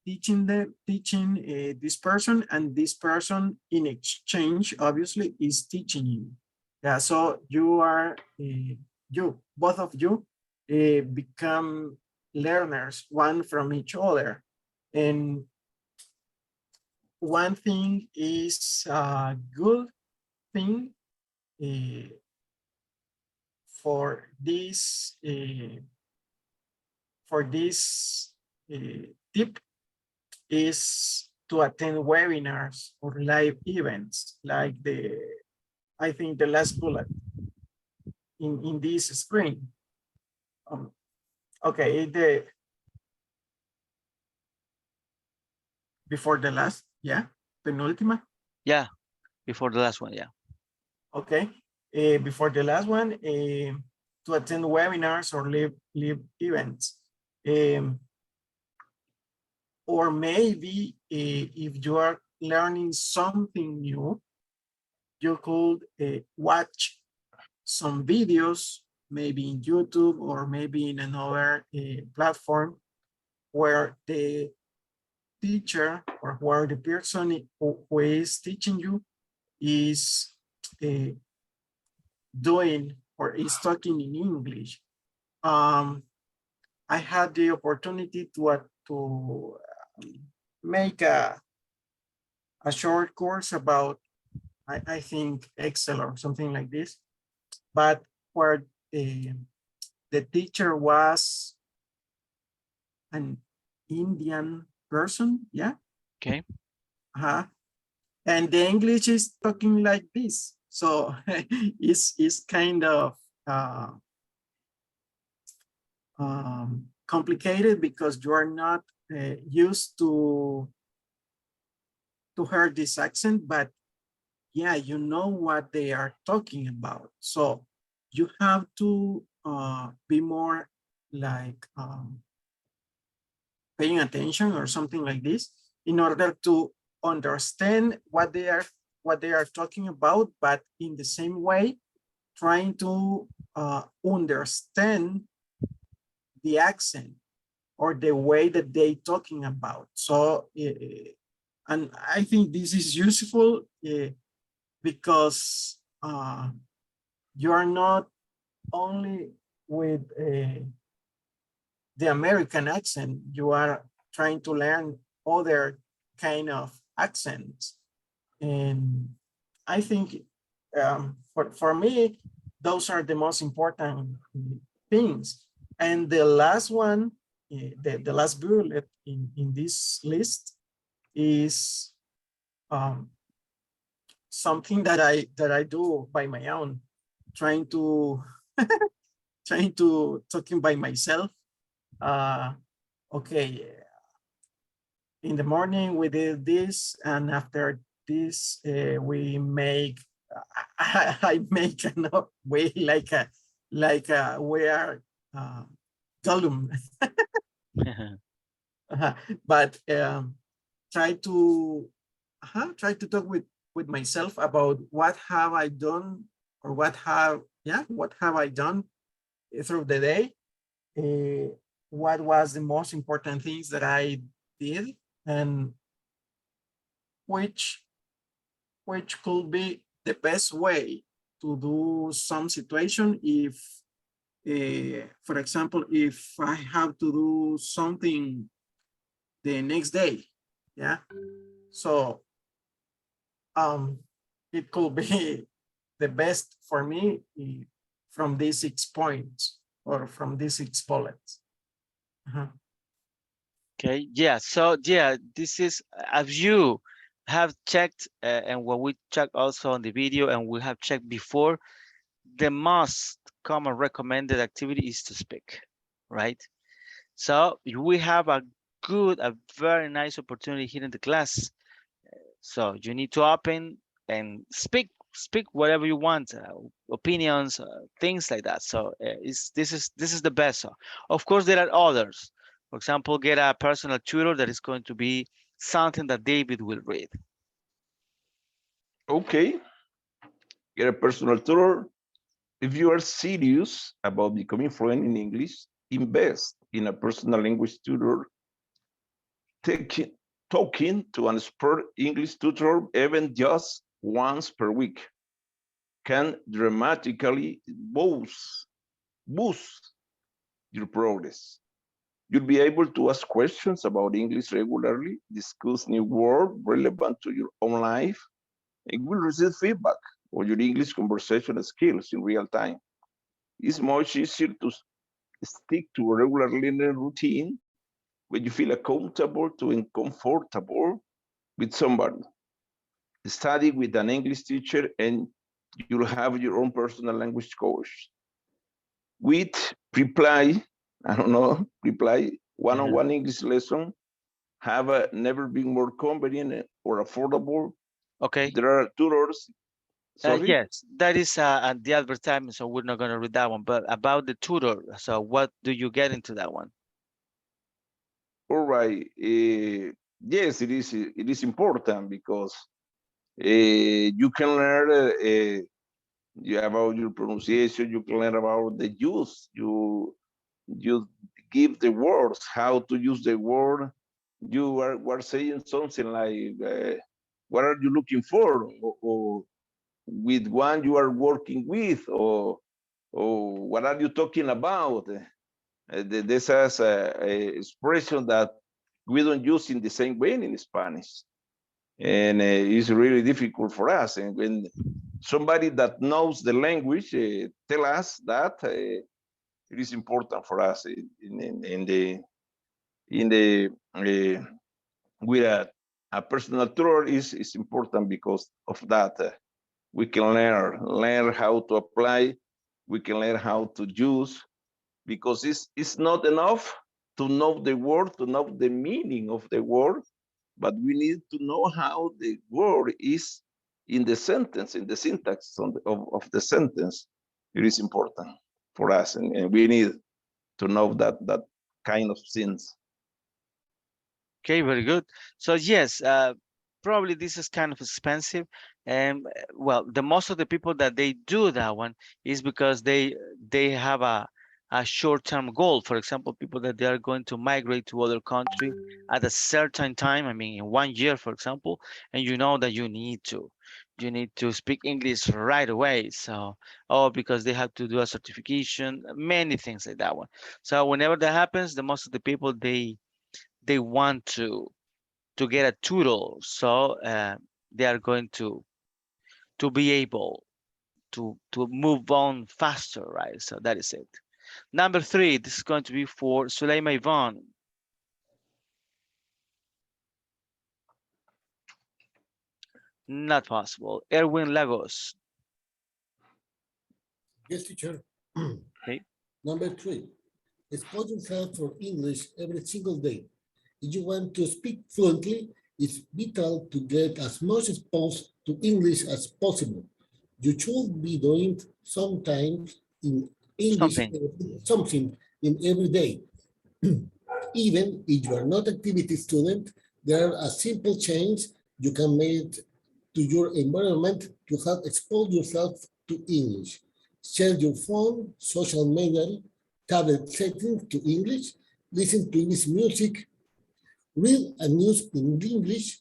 teaching this person, and this person in exchange obviously is teaching you. Yeah, so you are both of you become learners, one from each other. And one thing is a good thing for this tip is to attend webinars or live events, like I think the last bullet in this screen. Okay, before the last, yeah, penultima. Yeah, before the last one, yeah. Okay, before the last one, to attend webinars or live events. Or maybe if you are learning something new, you could watch some videos, maybe in YouTube or maybe in another platform, where the teacher or where the person who is teaching you is doing or is talking in English. I had the opportunity to make a short course about, I think, Excel or something like this, but where the teacher was an Indian person, yeah. Okay. And the English is talking like this, so it's kind of complicated, because you are not used to hear this accent, but yeah, you know what they are talking about. So you have to be more like paying attention or something like this, in order to understand what they are talking about, but in the same way, trying to understand the accent or the way that they talking about. So, and I think this is useful because you are not only with the American accent, you are trying to learn other kind of accents. And I think for me, those are the most important things. And the last one, the last bullet in this list is something that I do by my own, trying to talking by myself. Okay, in the morning we did this, and after this we make I make a way like we are column. But try to talk with myself about what have I done, or what have I done through the day. What was the most important things that I did, and which could be the best way to do some situation if, for example, if I have to do something the next day. Yeah. So it could be the best for me from these 6 points, or from these 6 bullets. Okay, yeah, so yeah, this is, as you have checked, and what we checked also on the video, and we have checked before, the most common recommended activity is to speak, right? So we have a very nice opportunity here in the class. So you need to open and speak whatever you want, opinions, things like that. So this is the best. So, of course, there are others. For example, get a personal tutor that is going to be something that David will read. Okay. Get a personal tutor. If you are serious about becoming fluent in English, invest in a personal language tutor. Talking to an expert English tutor even just once per week can dramatically boost your progress. You'll be able to ask questions about English regularly, discuss new words relevant to your own life, and will receive feedback on your English conversational skills in real time. It's much easier to stick to a regular learning routine when you feel accountable to and comfortable with somebody. Study with an English teacher and you'll have your own personal language coach. With reply one-on-one English lesson have never been more convenient or affordable. Okay. There are tutors. Yes, that is the advertisement, so we're not going to read that one. But about the tutor, so what do you get into that one? All right. Yes, it is important because you can learn about your pronunciation. You can learn about the use. You give the words, how to use the word. You were saying something like, what are you looking for? Or with one you are working with, or what are you talking about? This is a expression that we don't use in the same way in Spanish. And it's really difficult for us. And when somebody that knows the language tell us that, it is important for us with a personal tutor is important because of that. We can learn how to apply. We can learn how to use, because it's not enough to know the word, to know the meaning of the word, but we need to know how the word is in the sentence, in the syntax of the sentence. It is important for us, and we need to know that kind of things. Okay, very good. So yes, probably this is kind of expensive, and well, the most of the people that they do that one is because they have a short-term goal. For example, people that they are going to migrate to other country at a certain time. I mean, in 1 year, for example, and you know that you need to speak English right away. So, because they have to do a certification, many things like that one. So whenever that happens, the most of the people they want to get a tutor, so they are going to be able to move on faster, right? So that is it. Number 3, this is going to be for Suleima Ivan. Not possible. Erwin Lagos. Yes, teacher. Okay. Number 3, expose yourself for English every single day. If you want to speak fluently, it's vital to get as much exposed to English as possible. You should be doing sometimes in English, something in every day. Even if you are not activity student, there are a simple change you can make to your environment to help expose yourself to English. Share your phone, social media, tablet settings to English, listen to English music, read a news in English,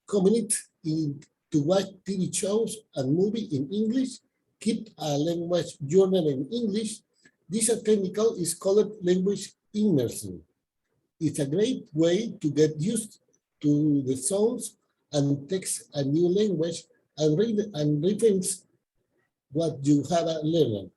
comment to watch TV shows and movie in English, keep a language journal in English. This technical is called language immersion. It's a great way to get used to the sounds and text a new language and read and reference what you have learned.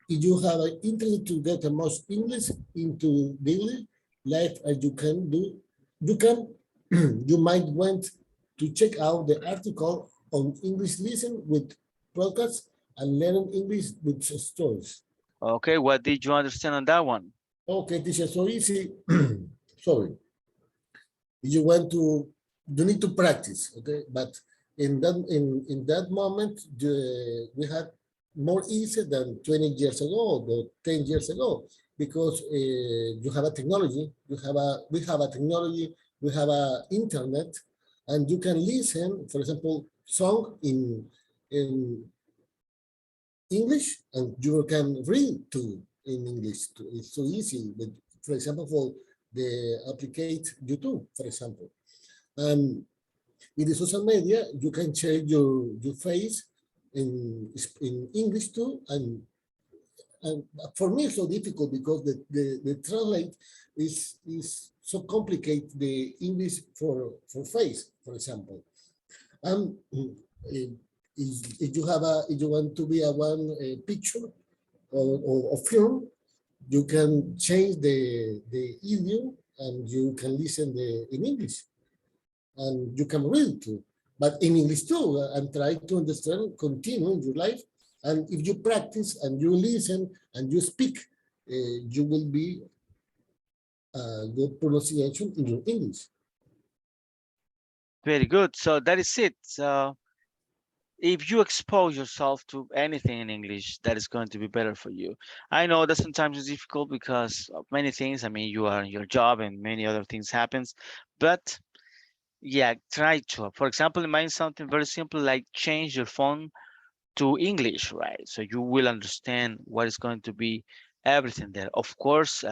If you have an interest to get the most English into daily life as you can do, you might want to check out the article on English Listen with podcasts and learn English with stories. Okay, what did you understand on that one? Okay, this is so easy. Sorry. You want to, you need to practice, okay? But in that moment, we had more easy than 20 years ago or 10 years ago, because you have a technology, we have a technology, we have a internet, and you can listen, for example, song in English, and you can read too in English too. It's so easy. But for example, for the applicate YouTube, for example. And in the social media, you can share your face in English too. And for me, it's so difficult because the translate is so complicated, the English for face, for example. And if you want to be a picture or film, you can change the idiom and you can listen in English, and you can read too, but in English too, and try to understand, continue in your life. And if you practice and you listen and you speak, you will be good pronunciation in your English. Very good. So that is it. So if you expose yourself to anything in English, that is going to be better for you. I know that sometimes it's difficult because of many things. I mean, you are in your job and many other things happens, but yeah, try to. For example, it might something very simple like change your phone to English, right? So you will understand what is going to be everything there. Of course,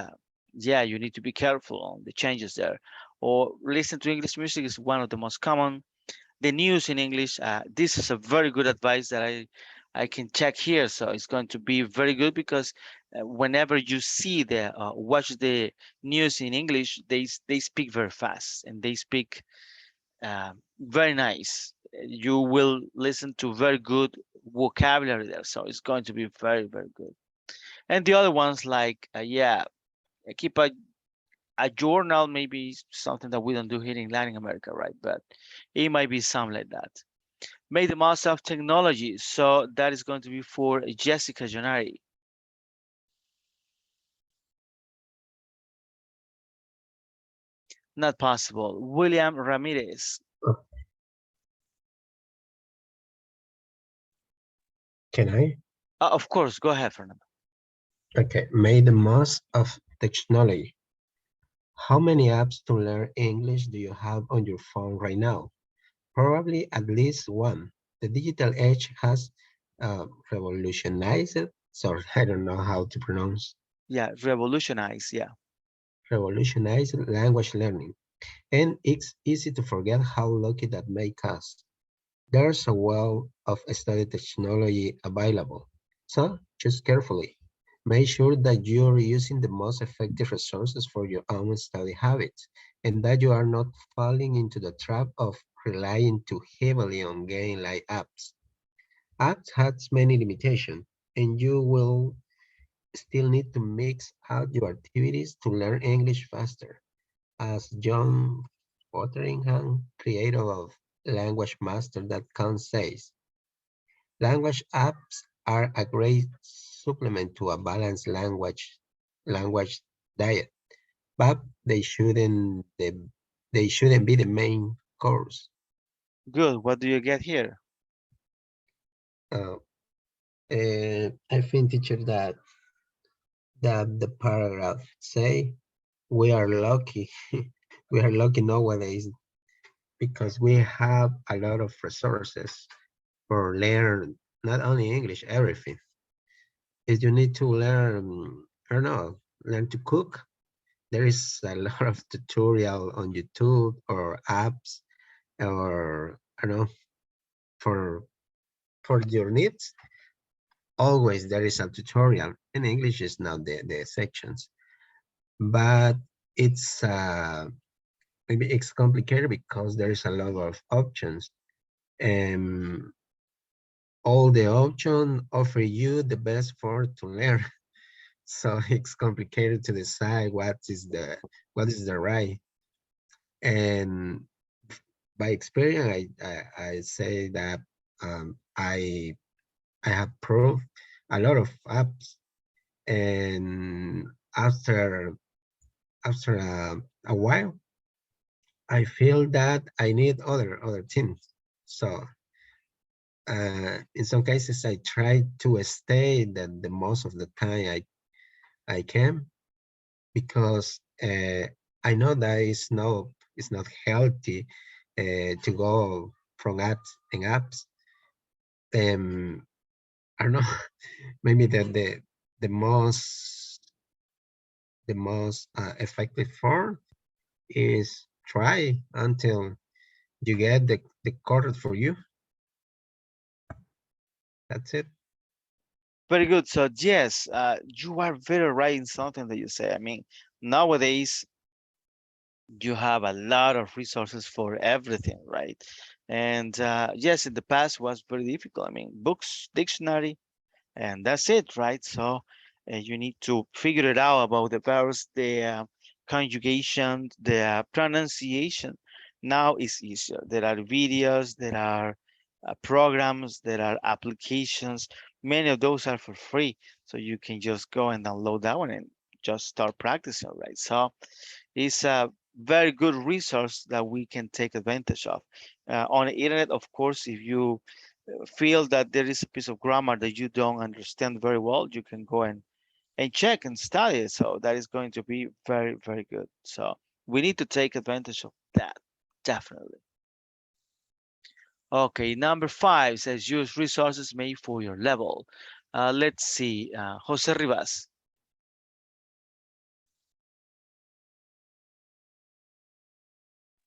yeah, you need to be careful on the changes there. Or listen to English music is one of the most common. The news in English, this is a very good advice that I can check here. So it's going to be very good because whenever you see watch the news in English, they speak very fast and they speak very nice. You will listen to very good vocabulary there. So it's going to be very, very good. And the other ones like, yeah, keep a journal, maybe something that we don't do here in Latin America, right? But it might be something like that. Make the most of technology. So that is going to be for Jessica Jonari. Not possible. William Ramirez. Can I? Of course, go ahead, Fernando. Okay, make the most of technology. How many apps to learn English do you have on your phone right now? Probably at least one. The digital age has revolutionized, sorry, I don't know how to pronounce. Yeah, revolutionize, yeah. Revolutionized language learning. And it's easy to forget how lucky that makes us. There's a wealth of study technology available, so choose carefully. Make sure that you're using the most effective resources for your own study habits and that you are not falling into the trap of relying too heavily on game-like apps. Apps has many limitations, and you will still need to mix out your activities to learn English faster. As John Fotheringham, creator of LanguageMaster.com says, language apps are a great supplement to a balanced language diet, but they shouldn't be the main course. Good. What do you get here? I think, teacher, that the paragraph say we are lucky. We are lucky nowadays because we have a lot of resources for learn not only English, everything. If you need to learn, I don't know, learn to cook, there is a lot of tutorial on YouTube or apps, or I don't know, for your needs. Always there is a tutorial. In English is not the sections, but it's maybe it's complicated because there is a lot of options, and all the options offer you the best for to learn. So it's complicated to decide what is the right. And by experience, I say that I have proved a lot of apps, and after a while, I feel that I need other things. So in some cases, I try to stay the most of the time I can, because I know that it's not healthy to go from apps and apps. I don't know, maybe the most effective form is try until you get the correct for you. That's it. Very good. So yes, you are very right in something that you say. I mean, nowadays you have a lot of resources for everything, right? And yes, in the past was very difficult. I mean, books, dictionary, and that's it, right? So you need to figure it out about the verbs, the conjugation, the pronunciation. Now it's easier. There are videos, there are programs, there are applications. Many of those are for free, so you can just go and download that one and just start practicing, right? So it's a very good resource that we can take advantage of. On the internet, of course, if you feel that there is a piece of grammar that you don't understand very well, you can go and check and study it. So that is going to be very, very good. So we need to take advantage of that, definitely. Okay, number 5 says use resources made for your level. Let's see, Jose Rivas.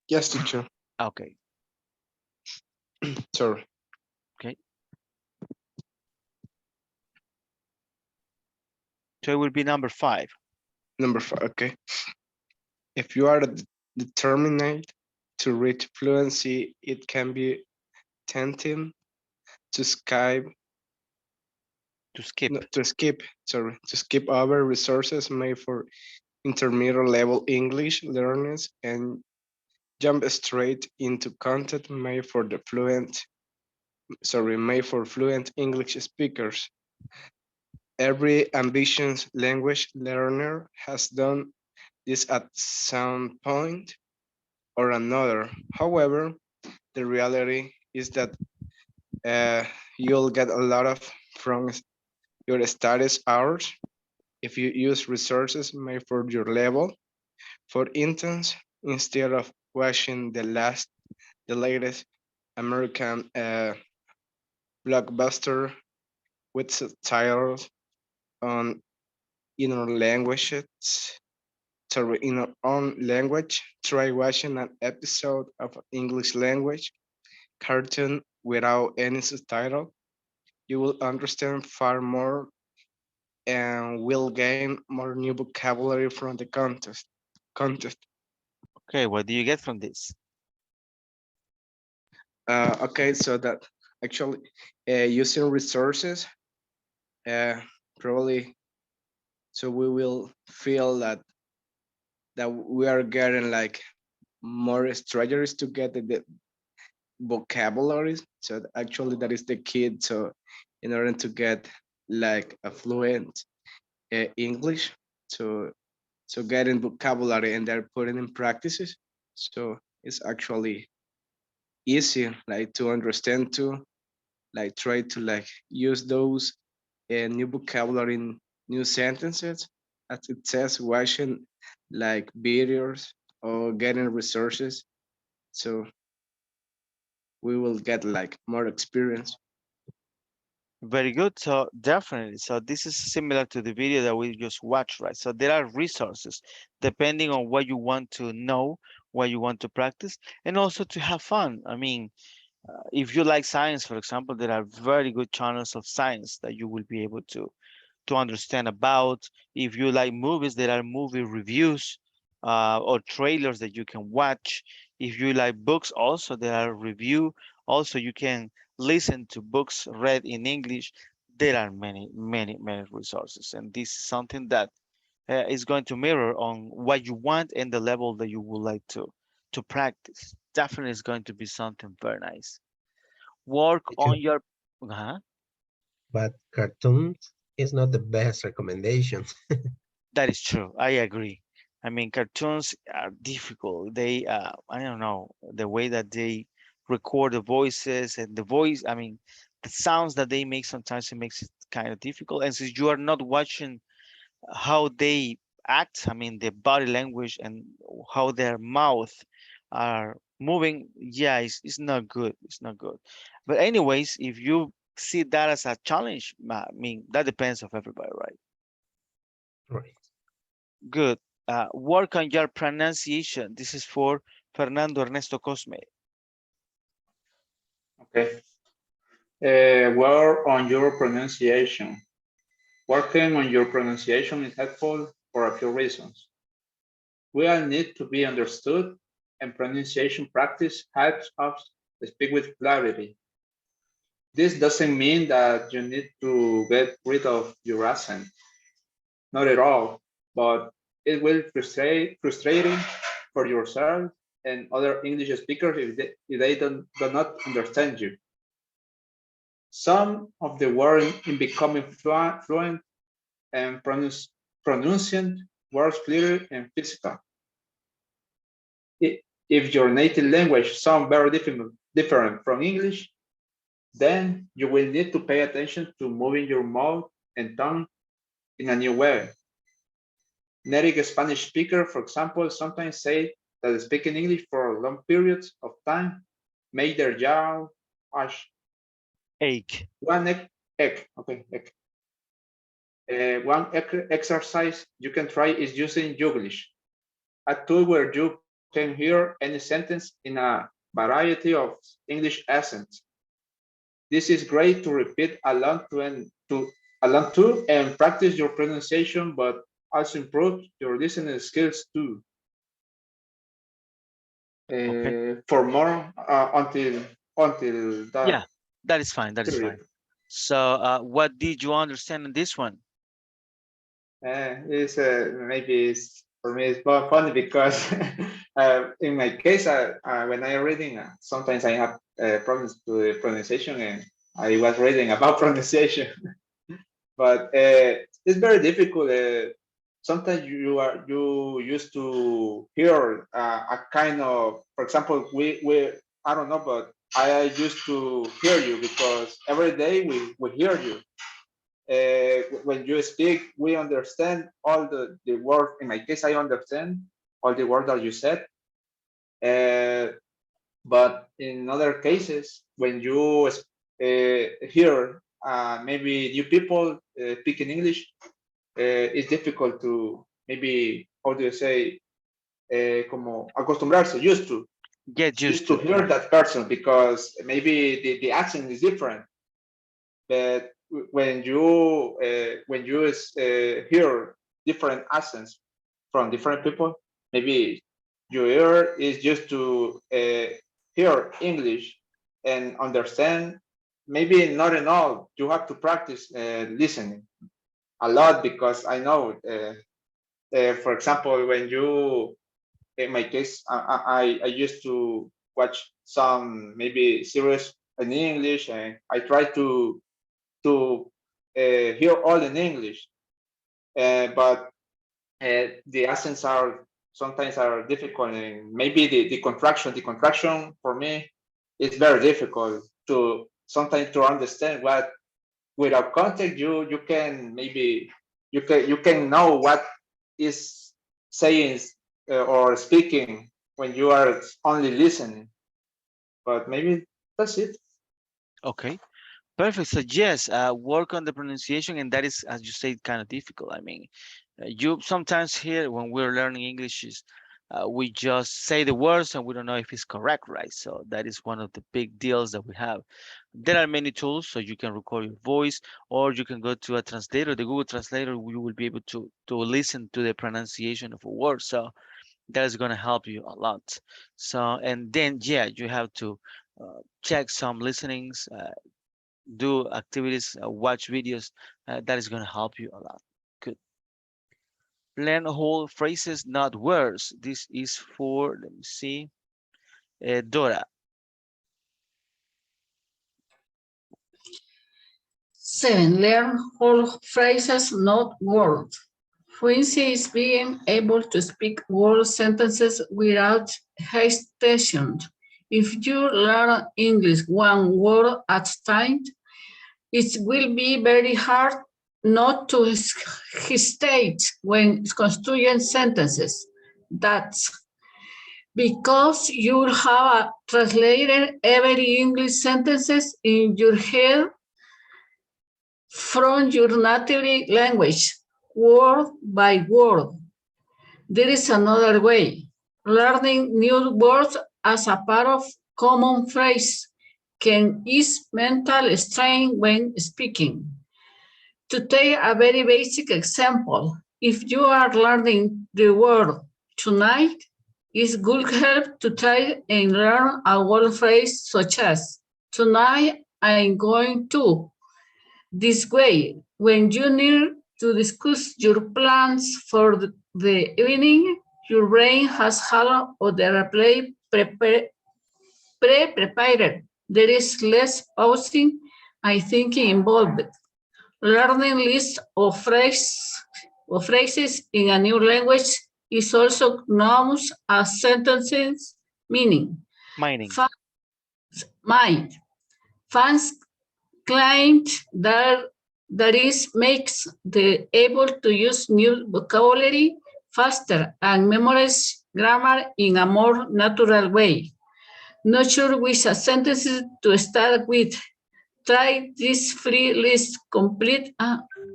Yes, teacher. Okay. Sorry. Okay. So it will be number 5. Number 5, okay. If you are determined to reach fluency, it can be tempting to skip over resources made for intermediate level English learners and jump straight into content made for fluent English speakers. Every ambitious language learner has done this at some point or another. However, the reality is that you'll get a lot from your studies hours if you use resources made for your level. For instance, instead of watching the latest American blockbuster with subtitles on in our languages, in our own language, try watching an episode of English language cartoon without any subtitle. You will understand far more and will gain more new vocabulary from the content. Okay, what do you get from this? Okay, so that actually using resources, probably, so we will feel that we are getting like more strategies to get the vocabularies. So actually that is the key. So in order to get like a fluent English, so getting vocabulary and they're putting in practices. So it's actually easy like to understand too. like try to like use those new vocabulary in new sentences, as it says, watching like videos or getting resources. So we will get like more experience. Very good. So definitely. So this is similar to the video that we just watched, right? So there are resources depending on what you want to know, what you want to practice, and also to have fun. I mean, if you like science, for example, there are very good channels of science that you will be able to understand about. If you like movies, there are movie reviews or trailers that you can watch. If you like books, also there are review. Also, you can listen to books read in English. There are many, many, many resources, and this is something that is going to mirror on what you want and the level that you would like to practice. Definitely is going to be something very nice. Work Teacher, on your. Uh-huh. but cartoons is not the best recommendation. That is true. I agree. I mean, cartoons are difficult. They, I don't know, the way that they record the voices and the voice, I mean, the sounds that they make sometimes it makes it kind of difficult. And since you are not watching how they act, I mean, their body language and how their mouth are moving, yeah, it's not good. It's not good. But anyways, if you see that as a challenge, I mean, that depends of everybody, right? Right. Good. Work on your pronunciation. This is for Fernando Ernesto Cosme. Okay. Work on your pronunciation. Working on your pronunciation is helpful for a few reasons. We all need to be understood, and pronunciation practice helps us speak with clarity. This doesn't mean that you need to get rid of your accent. Not at all, but it will frustrating for yourself and other English speakers if they do not understand you. Some of the words in becoming fluent and pronouncing words clear and physical. If your native language sounds very different from English, then you will need to pay attention to moving your mouth and tongue in a new way. Native Spanish speaker, for example, sometimes say that speaking English for long periods of time make their jaw ache. One exercise you can try is using Youglish, a tool where you can hear any sentence in a variety of English accents. This is great to repeat along to and practice your pronunciation, but also improve your listening skills too. Okay. For more until that. Yeah, that is fine. That is fine. So, what did you understand in this one? It's maybe for me it's more funny because in my case, when I'm reading, sometimes I have problems to the pronunciation, and I was reading about pronunciation, but it's very difficult. Sometimes you used to hear a kind of, for example, we I don't know, but I used to hear you because every day we hear you. When you speak, we understand all the word. In my case, I understand all the words that you said. But in other cases, when you hear maybe new people speaking English, it's difficult to maybe, how do you say, como acostumbrarse, used to. Get used to hear that person because maybe the accent is different. But when you hear different accents from different people, maybe your ear is just to hear English and understand. Maybe not at all. You have to practice listening a lot, because I know, for example, when you, in my case, I used to watch some maybe series in English, and I try to hear all in English, but the accents are sometimes difficult, and maybe the contraction for me is very difficult to sometimes to understand what, without context, you can maybe you can know what is saying or speaking when you are only listening. But maybe that's it. Okay. Perfect. So yes, work on the pronunciation, and that is, as you say, kind of difficult. I mean, you sometimes hear when we're learning English is we just say the words and we don't know if it's correct, right? So that is one of the big deals that we have. There are many tools, so you can record your voice, or you can go to a translator, the Google Translator. You will be able to listen to the pronunciation of a word. So that is going to help you a lot. So and then yeah, you have to check some listenings. Do activities, watch videos. That is going to help you a lot. Good. Learn whole phrases, not words. This is for, let me see, Dora. 7. Learn whole phrases, not words. Fluency is being able to speak whole sentences without hesitation. If you learn English one word at a time, it will be very hard not to hesitate when construing sentences. That's because you will have translated every English sentences in your head from your native language, word by word. There is another way. Learning new words as a part of common phrase can ease mental strain when speaking. To take a very basic example, if you are learning the word tonight, it would help to try and learn a word phrase such as, tonight I'm going to. This way, when you need to discuss your plans for the evening, your brain has all of the replay pre-prepared. There is less pausing and thinking involved. Learning lists of phrases in a new language is also known as sentences meaning. Mining. Mind. Fans claimed that is makes the able to use new vocabulary faster and memorize grammar in a more natural way. Not sure which sentences to start with. Try this free list, complete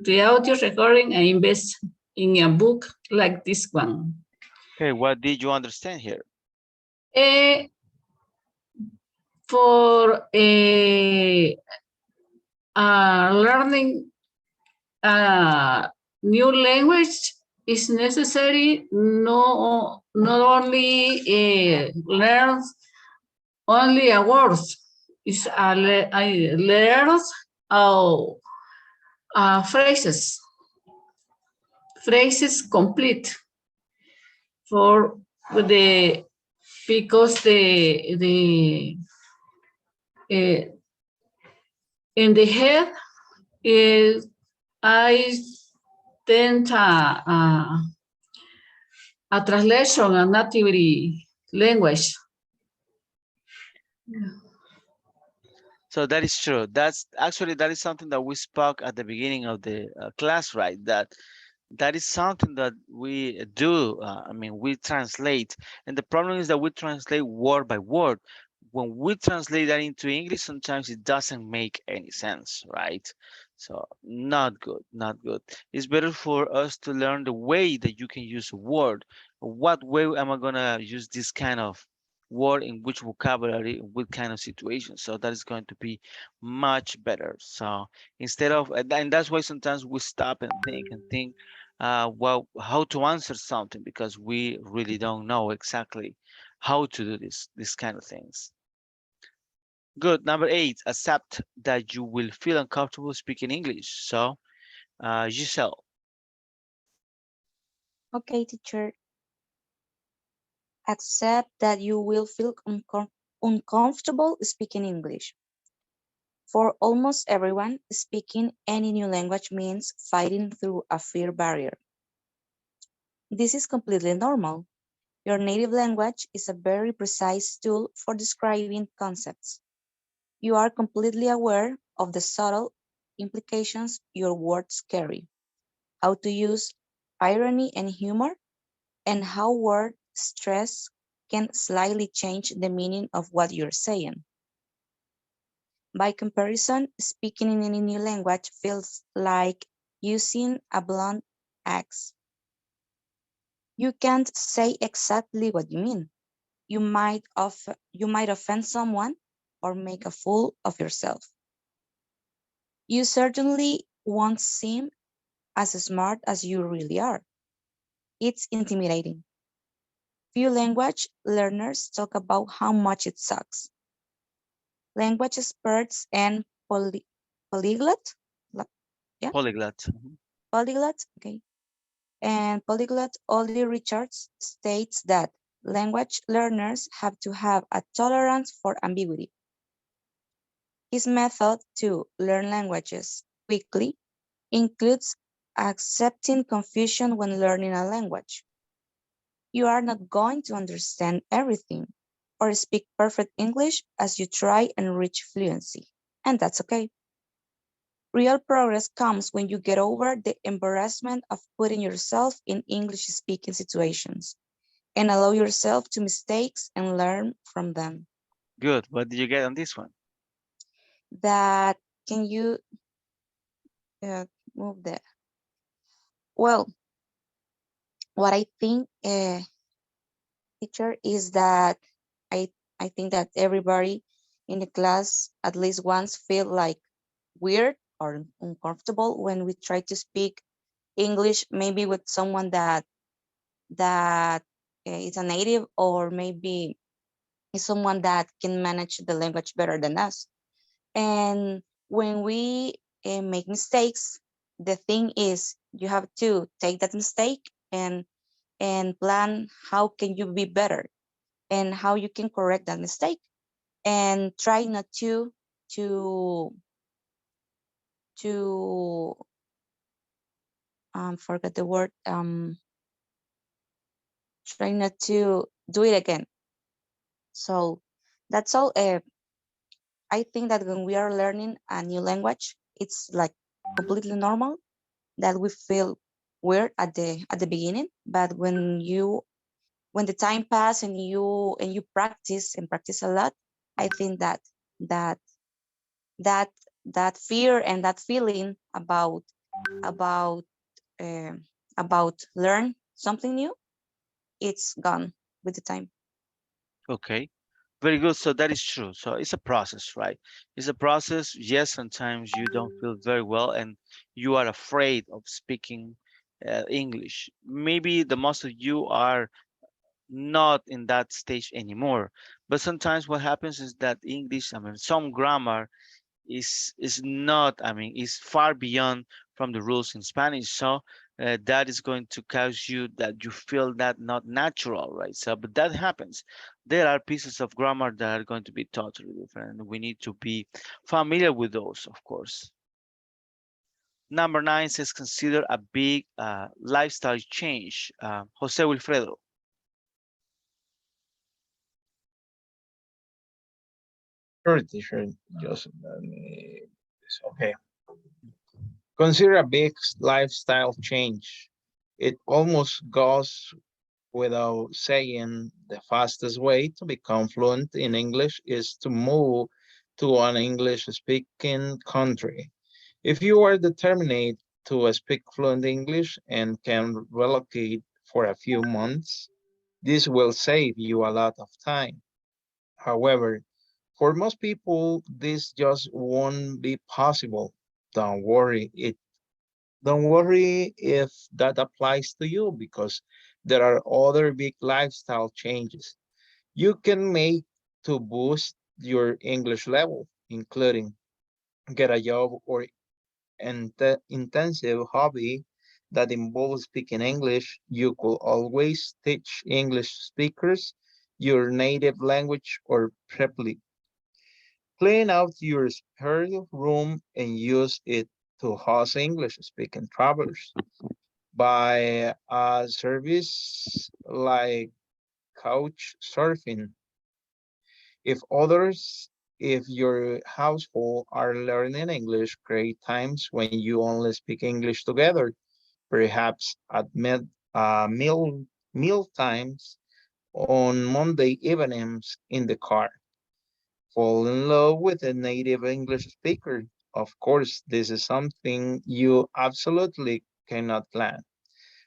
the audio recording and invest in a book like this one. Okay, what did you understand here? For learning a new language is necessary not only learn only a words, is learn phrases complete for the because the in the head is I tend a translation a native language. So that is true. That's actually, that is something that we spoke at the beginning of the class, right? That is something that we do. I mean, we translate, and the problem is that we translate word by word. When we translate that into English, sometimes it doesn't make any sense, right? So not good, not good. It's better for us to learn the way that you can use a word. What way am I gonna use this kind of word in which vocabulary, in what kind of situation? So that is going to be much better. So instead of, and that's why sometimes we stop and think, well, how to answer something, because we really don't know exactly how to do this kind of things. Good. Number 8, accept that you will feel uncomfortable speaking English. So, Giselle. Okay, teacher. Accept that you will feel uncomfortable speaking English. For almost everyone, speaking any new language means fighting through a fear barrier. This is completely normal. Your native language is a very precise tool for describing concepts. You are completely aware of the subtle implications your words carry, how to use irony and humor, and how word stress can slightly change the meaning of what you're saying. By comparison, speaking in any new language feels like using a blunt axe. You can't say exactly what you mean. You might offend someone or make a fool of yourself. You certainly won't seem as smart as you really are. It's intimidating. Few language learners talk about how much it sucks. Language experts and polyglot, yeah, Polyglot. Mhm. polyglot, okay, and polyglot Ollie Richards states that language learners have to have a tolerance for ambiguity. His method to learn languages quickly includes accepting confusion when learning a language. You are not going to understand everything or speak perfect English as you try and reach fluency, and that's okay. Real progress comes when you get over the embarrassment of putting yourself in English-speaking situations and allow yourself to mistakes and learn from them. Good. What did you get on this one? That can you move there? Well, what I think, teacher, is that I think that everybody in the class at least once feel like weird or uncomfortable when we try to speak English, maybe with someone that is a native, or maybe is someone that can manage the language better than us. And when we make mistakes, the thing is you have to take that mistake and plan how can you be better and how you can correct that mistake, and try not to forget the word, try not to do it again. So that's all. I think that when we are learning a new language, it's like completely normal that we feel weird at the beginning, but when the time passes and you practice and practice a lot, I think that that that fear and that feeling about uh, about learn something new, it's gone with the time. Okay. Very good. So that is true. So it's a process, right? It's a process. Yes, sometimes you don't feel very well and you are afraid of speaking English. Maybe the most of you are not in that stage anymore. But sometimes what happens is that English, I mean, some grammar is not, I mean, is far beyond from the rules in Spanish. So that is going to cause you that you feel that not natural, right? So, but that happens. There are pieces of grammar that are going to be totally different, and we need to be familiar with those, of course. Number 9 says consider a big lifestyle change. Jose Wilfredo. Sure, teacher. Just okay. Consider a big lifestyle change. It almost goes without saying the fastest way to become fluent in English is to move to an English-speaking country. If you are determined to speak fluent English and can relocate for a few months, this will save you a lot of time. However, for most people, this just won't be possible. Don't worry. Don't worry if that applies to you, because there are other big lifestyle changes you can make to boost your English level, including get a job or an intensive hobby that involves speaking English. You could always teach English speakers your native language or preply. Clean out your spare room and use it to host English-speaking travelers. By a service like couch surfing. If others if your household are learning English, create times when you only speak English together, perhaps at meal times on Monday evenings in the car. Fall in love with a native English speaker. Of course, this is something you absolutely cannot plan.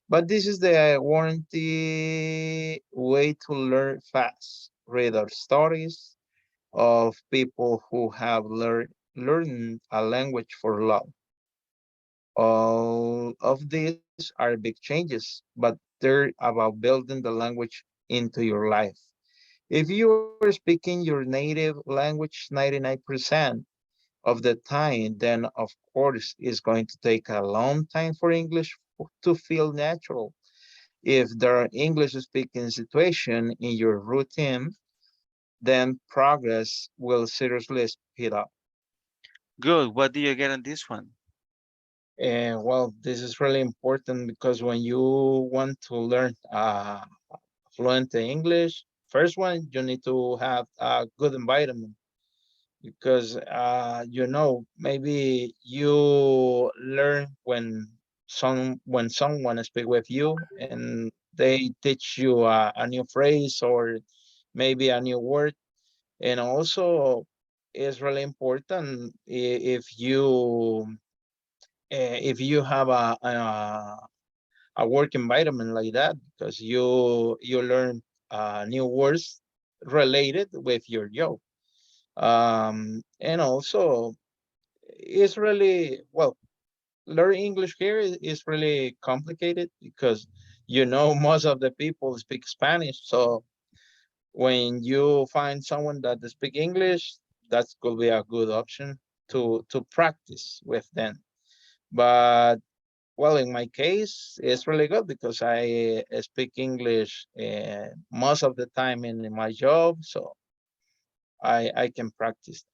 But this is the warranty way to learn fast. Read our stories of people who have learned a language for love. All of these are big changes, but they're about building the language into your life. If you are speaking your native language 99% of the time, then of course it's going to take a long time for English to feel natural. If there are English speaking situation in your routine, then progress will seriously speed up. Good. What do you get on this one? And well, this is really important because when you want to learn fluent English, first one, you need to have a good environment because maybe you learn when someone speak with you and they teach you a new phrase or maybe a new word. And also it's really important if you have a work environment like that, because you learn new words related with your job. And also it's really, well, learning English here is really complicated because most of the people speak Spanish. So when you find someone that speak English, that could be a good option to practice with them. But well, in my case, it's really good because I speak English most of the time in my job, so I can practice.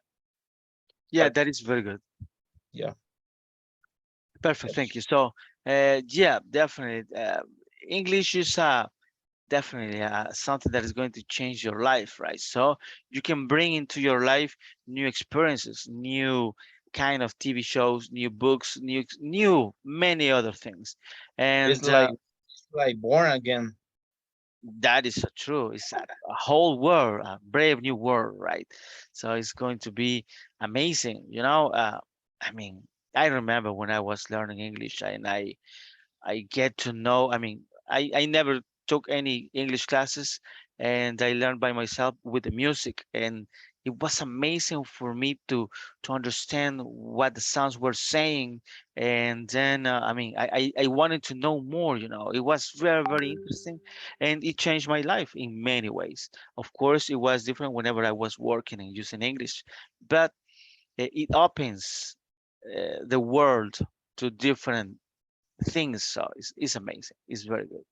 Yeah, that is very good. Yeah. Perfect. Thank you. So, yeah, definitely. English is definitely something that is going to change your life, right? So you can bring into your life new experiences, new kind of TV shows, new books, new many other things, It's and like born again. that is so true. It's a whole world, a brave new world, right? So it's going to be amazing. I mean, I remember when I was learning English and I get to know, I never took any English classes and I learned by myself with the music, and it was amazing for me to understand what the sounds were saying. And then I wanted to know more. It was very, very interesting, and it changed my life in many ways. Of course, it was different whenever I was working and using English, but it opens the world to different things. So it's amazing. It's very good.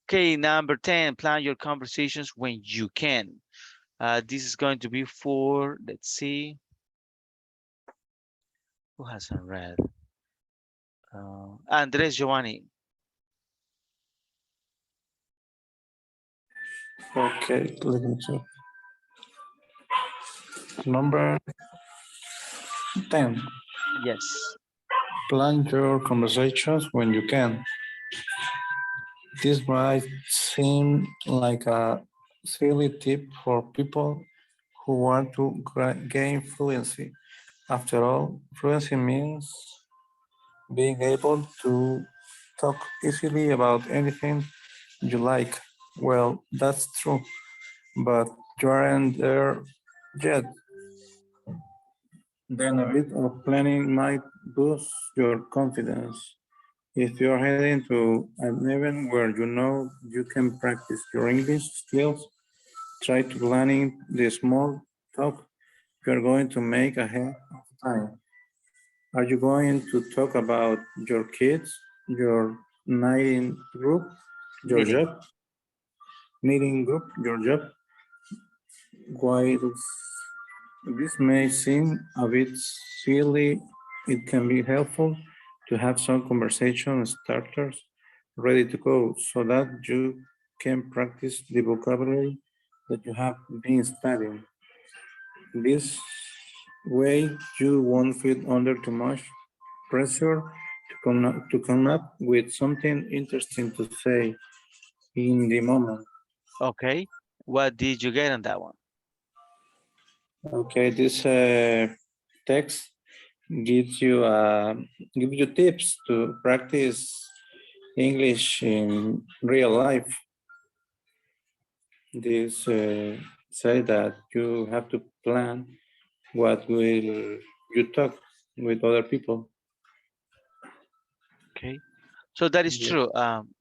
Okay, number 10, plan your conversations when you can. This is going to be for, let's see, who hasn't read? Andres Giovanni. Okay, let me check. Number 10. Yes. Plan your conversations when you can. This might seem like a silly tip for people who want to gain fluency. After all, fluency means being able to talk easily about anything you like. Well, that's true, but you aren't there yet. Then a bit of planning might boost your confidence. If you're heading to an event where you know you can practice your English skills, try to planning the small talk you're going to make ahead of time. Are you going to talk about your kids, your knitting group, your Knitting. job, your job? While this may seem a bit silly, it can be helpful to have some conversation starters ready to go so that you can practice the vocabulary that you have been studying. This way you won't feel under too much pressure to come up with something interesting to say in the moment. Okay. What did you get on that one? Okay, this text gives you tips to practice English in real life. This say that you have to plan what will you talk with other people. Okay. So that is Yeah. true.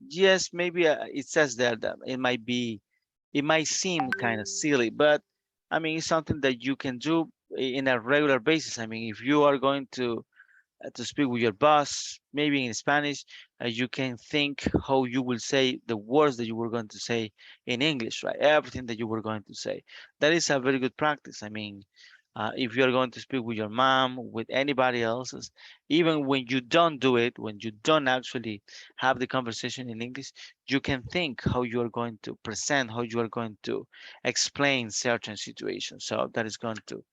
Yes, maybe it says there that it might seem kind of silly, but I mean, it's something that you can do in a regular basis. I mean, if you are going to speak with your boss, maybe in Spanish, you can think how you will say the words that you were going to say in English, right? Everything that you were going to say. That is a very good practice. I mean, if you're going to speak with your mom, with anybody else's, even when you don't do it, when you don't actually have the conversation in English, you can think how you are going to present, how you are going to explain certain situations. So that is going to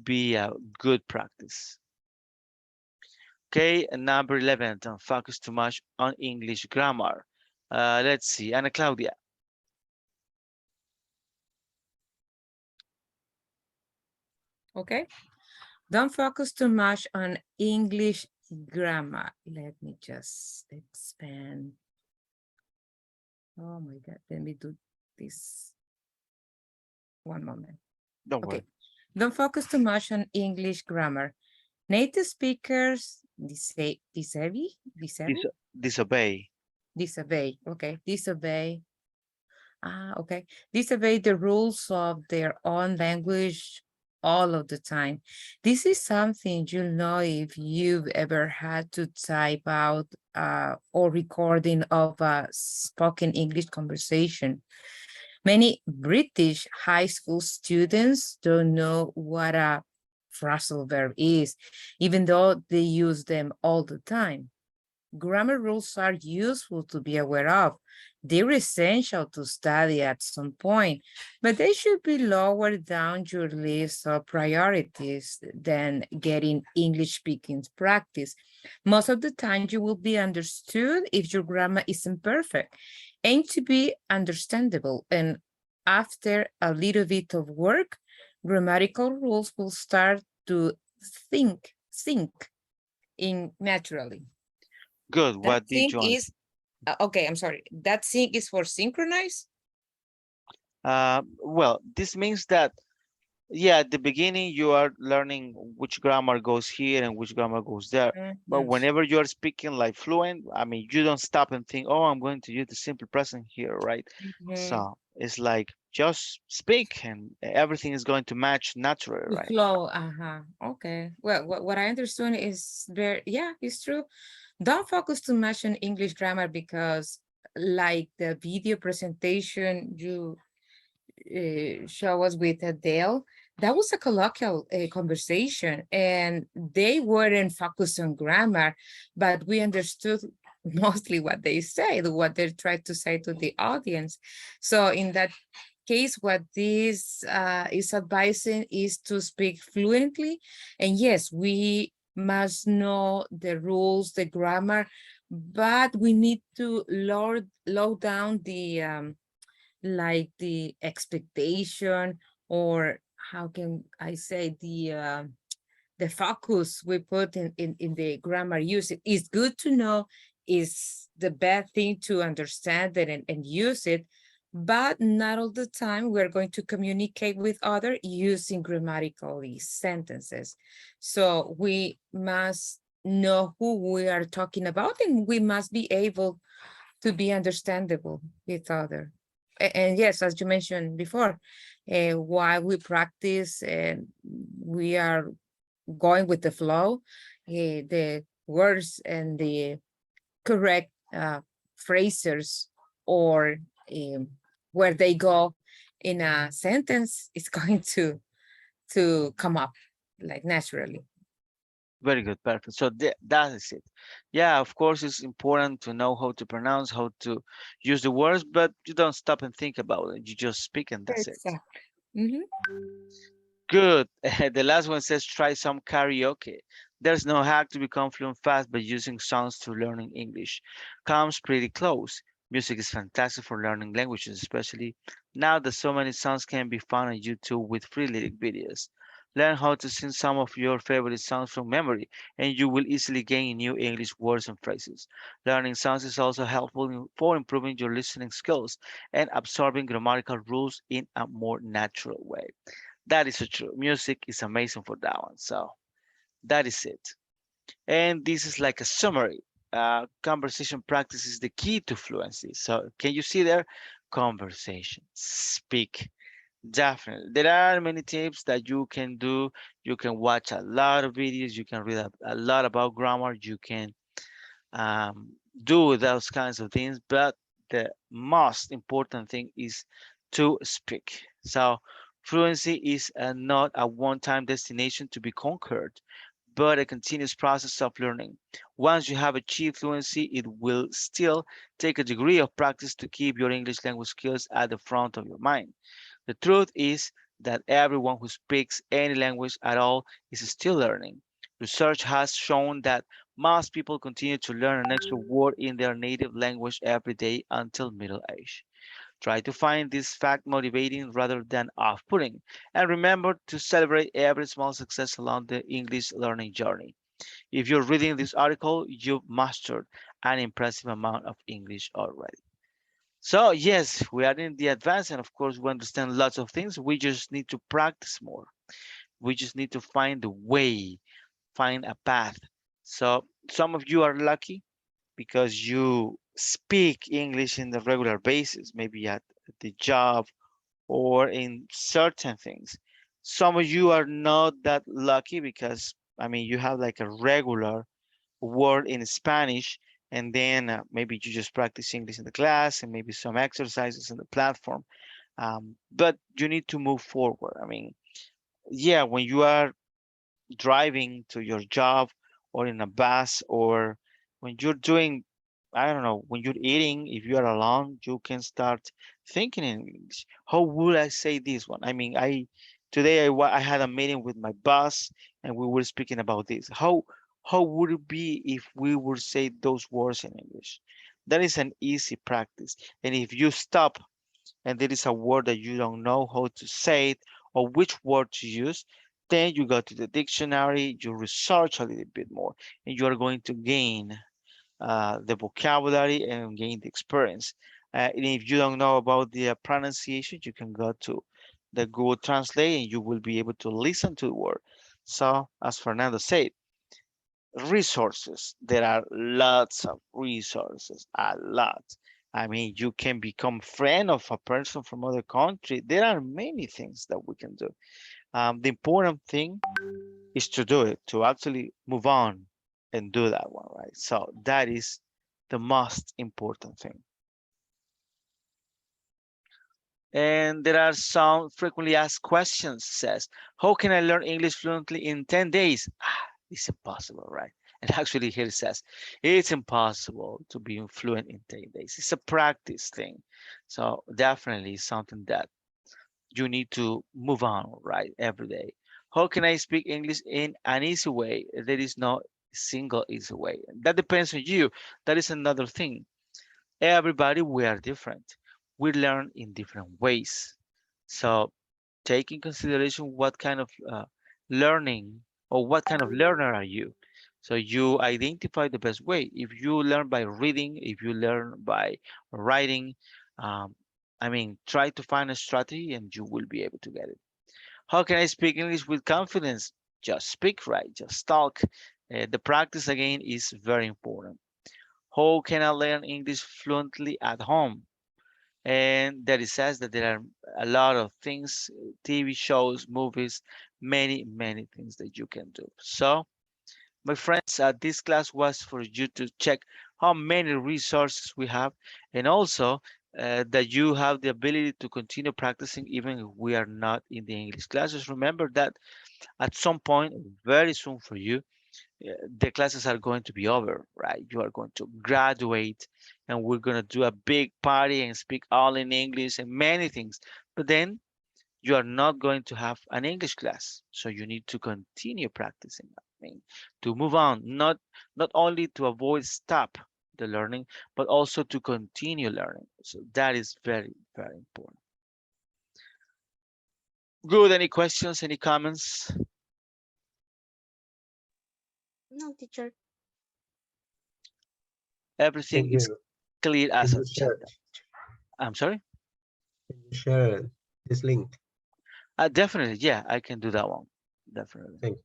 be a good practice. Okay, and number 11, don't focus too much on English grammar. Let's see, Ana Claudia. Okay. Don't focus too much on English grammar. Let me just expand. Oh my God, let me do this. One moment. Don't Okay. worry. Don't focus too much on English grammar. Native speakers disobey. Disobey. Disobey. Okay. Disobey. Okay. Disobey the rules of their own language all of the time. This is something you'll know if you've ever had to type out or recording of a spoken English conversation. Many British high school students don't know what a phrasal verb is, even though they use them all the time. Grammar rules are useful to be aware of. They're essential to study at some point, but they should be lower down your list of priorities than getting English speaking practice. Most of the time, you will be understood if your grammar isn't perfect. Aim to be understandable, and after a little bit of work, grammatical rules will start to sink in naturally. Good. That What did sync you is, okay, I'm sorry. That sync is for synchronize? Well, this means that, yeah, at the beginning you are learning which grammar goes here and which grammar goes there. But whenever you're speaking like fluent, I mean, you don't stop and think, oh, I'm going to use the simple present here, right? So it's like just speak and everything is going to match naturally, right? Flow, okay. Well, what I understood is yeah, it's true. Don't focus too much on English grammar because like the video presentation you show us with Adele, that was a colloquial conversation and they weren't focused on grammar, but we understood mostly what they said, what they tried to say to the audience. So in that case, what this is advising is to speak fluently. And yes, we must know the rules, the grammar, but we need to low down the like the expectation, or how can I say, the focus we put in the grammar use. It is good to know, is the best thing to understand it and use it, but not all the time we're going to communicate with other using grammatically sentences. So we must know who we are talking about, and we must be able to be understandable with other. And yes, as you mentioned before, while we practice and we are going with the flow, the words and the correct phrases, or where they go in a sentence is going to come up like naturally. Very good, perfect. So that is it. Yeah, of course, it's important to know how to pronounce, how to use the words, but you don't stop and think about it. You just speak and that's it. Exactly. Good. The last one says try some karaoke. There's no hack to become fluent fast by using songs to learning English. Comes pretty close. Music is fantastic for learning languages, especially now that so many songs can be found on YouTube with free lyric videos. Learn how to sing some of your favorite songs from memory, and you will easily gain new English words and phrases. Learning songs is also helpful for improving your listening skills and absorbing grammatical rules in a more natural way. That is so true. Music is amazing for that one. So that is it. And this is like a summary. Conversation practice is the key to fluency. So can you see there? Conversation, speak. Definitely. There are many tips that you can do. You can watch a lot of videos. You can read a lot about grammar. You can um, do those kinds of things. But the most important thing is to speak. So fluency is not a one-time destination to be conquered, but a continuous process of learning. Once you have achieved fluency, it will still take a degree of practice to keep your English language skills at the front of your mind. The truth is that everyone who speaks any language at all is still learning. Research has shown that most people continue to learn an extra word in their native language every day until middle age. Try to find this fact motivating rather than off-putting, and remember to celebrate every small success along the English learning journey. If you're reading this article, you've mastered an impressive amount of English already. So yes, we are in the advanced, and of course we understand lots of things. We just need to practice more. We just need to find the way, find a path. So some of you are lucky because you speak English in the regular basis, maybe at the job or in certain things. Some of you are not that lucky because, I mean, you have like a regular word in Spanish, and then maybe you just practice English in the class and maybe some exercises in the platform. But you need to move forward. I mean, yeah, when you are driving to your job or in a bus or when you're doing, I don't know, when you're eating, if you are alone, you can start thinking in English. How would I say this one? I mean, today I had a meeting with my boss and we were speaking about this. How would it be if we would say those words in English? That is an easy practice. And if you stop and there is a word that you don't know how to say it or which word to use, then you go to the dictionary, you research a little bit more, and you are going to gain the vocabulary and gain the experience. And if you don't know about the pronunciation, you can go to the Google Translate and you will be able to listen to the word. So, as Fernando said, resources. There are lots of resources, a lot. I mean, you can become friend of a person from other country. There are many things that we can do. The important thing is to do it, to actually move on and do that one, right? So that is the most important thing. And there are some frequently asked questions says, how can I learn English fluently in 10 days? It's impossible, right? And actually here it says, it's impossible to be fluent in 10 days. It's a practice thing. So definitely something that you need to move on, right? Every day. How can I speak English in an easy way? There is no single easy way. That depends on you. That is another thing. Everybody, we are different. We learn in different ways. So take in consideration what kind of learning or what kind of learner are you. So you identify the best way. If you learn by reading, if you learn by writing, um, I mean, try to find a strategy and you will be able to get it. How can I speak English with confidence? Just speak right, just talk. The practice again is very important. How can I learn English fluently at home? And that it says that there are a lot of things, TV shows, movies, many things that you can do. So, my friends, this class was for you to check how many resources we have and also that you have the ability to continue practicing even if we are not in the English classes. Remember that at some point, very soon for you, the classes are going to be over, right? You are going to graduate and we're going to do a big party and speak all in English and many things. But then you are not going to have an English class. So you need to continue practicing. I mean, to move on, not only to avoid stop the learning, but also to continue learning. So that is very, very important. Good. Any questions? Any comments? No, teacher. Everything is clear as Can a you share, chapter. I'm sorry? can you share this link? Definitely. Yeah, I can do that one. Definitely. Thank you.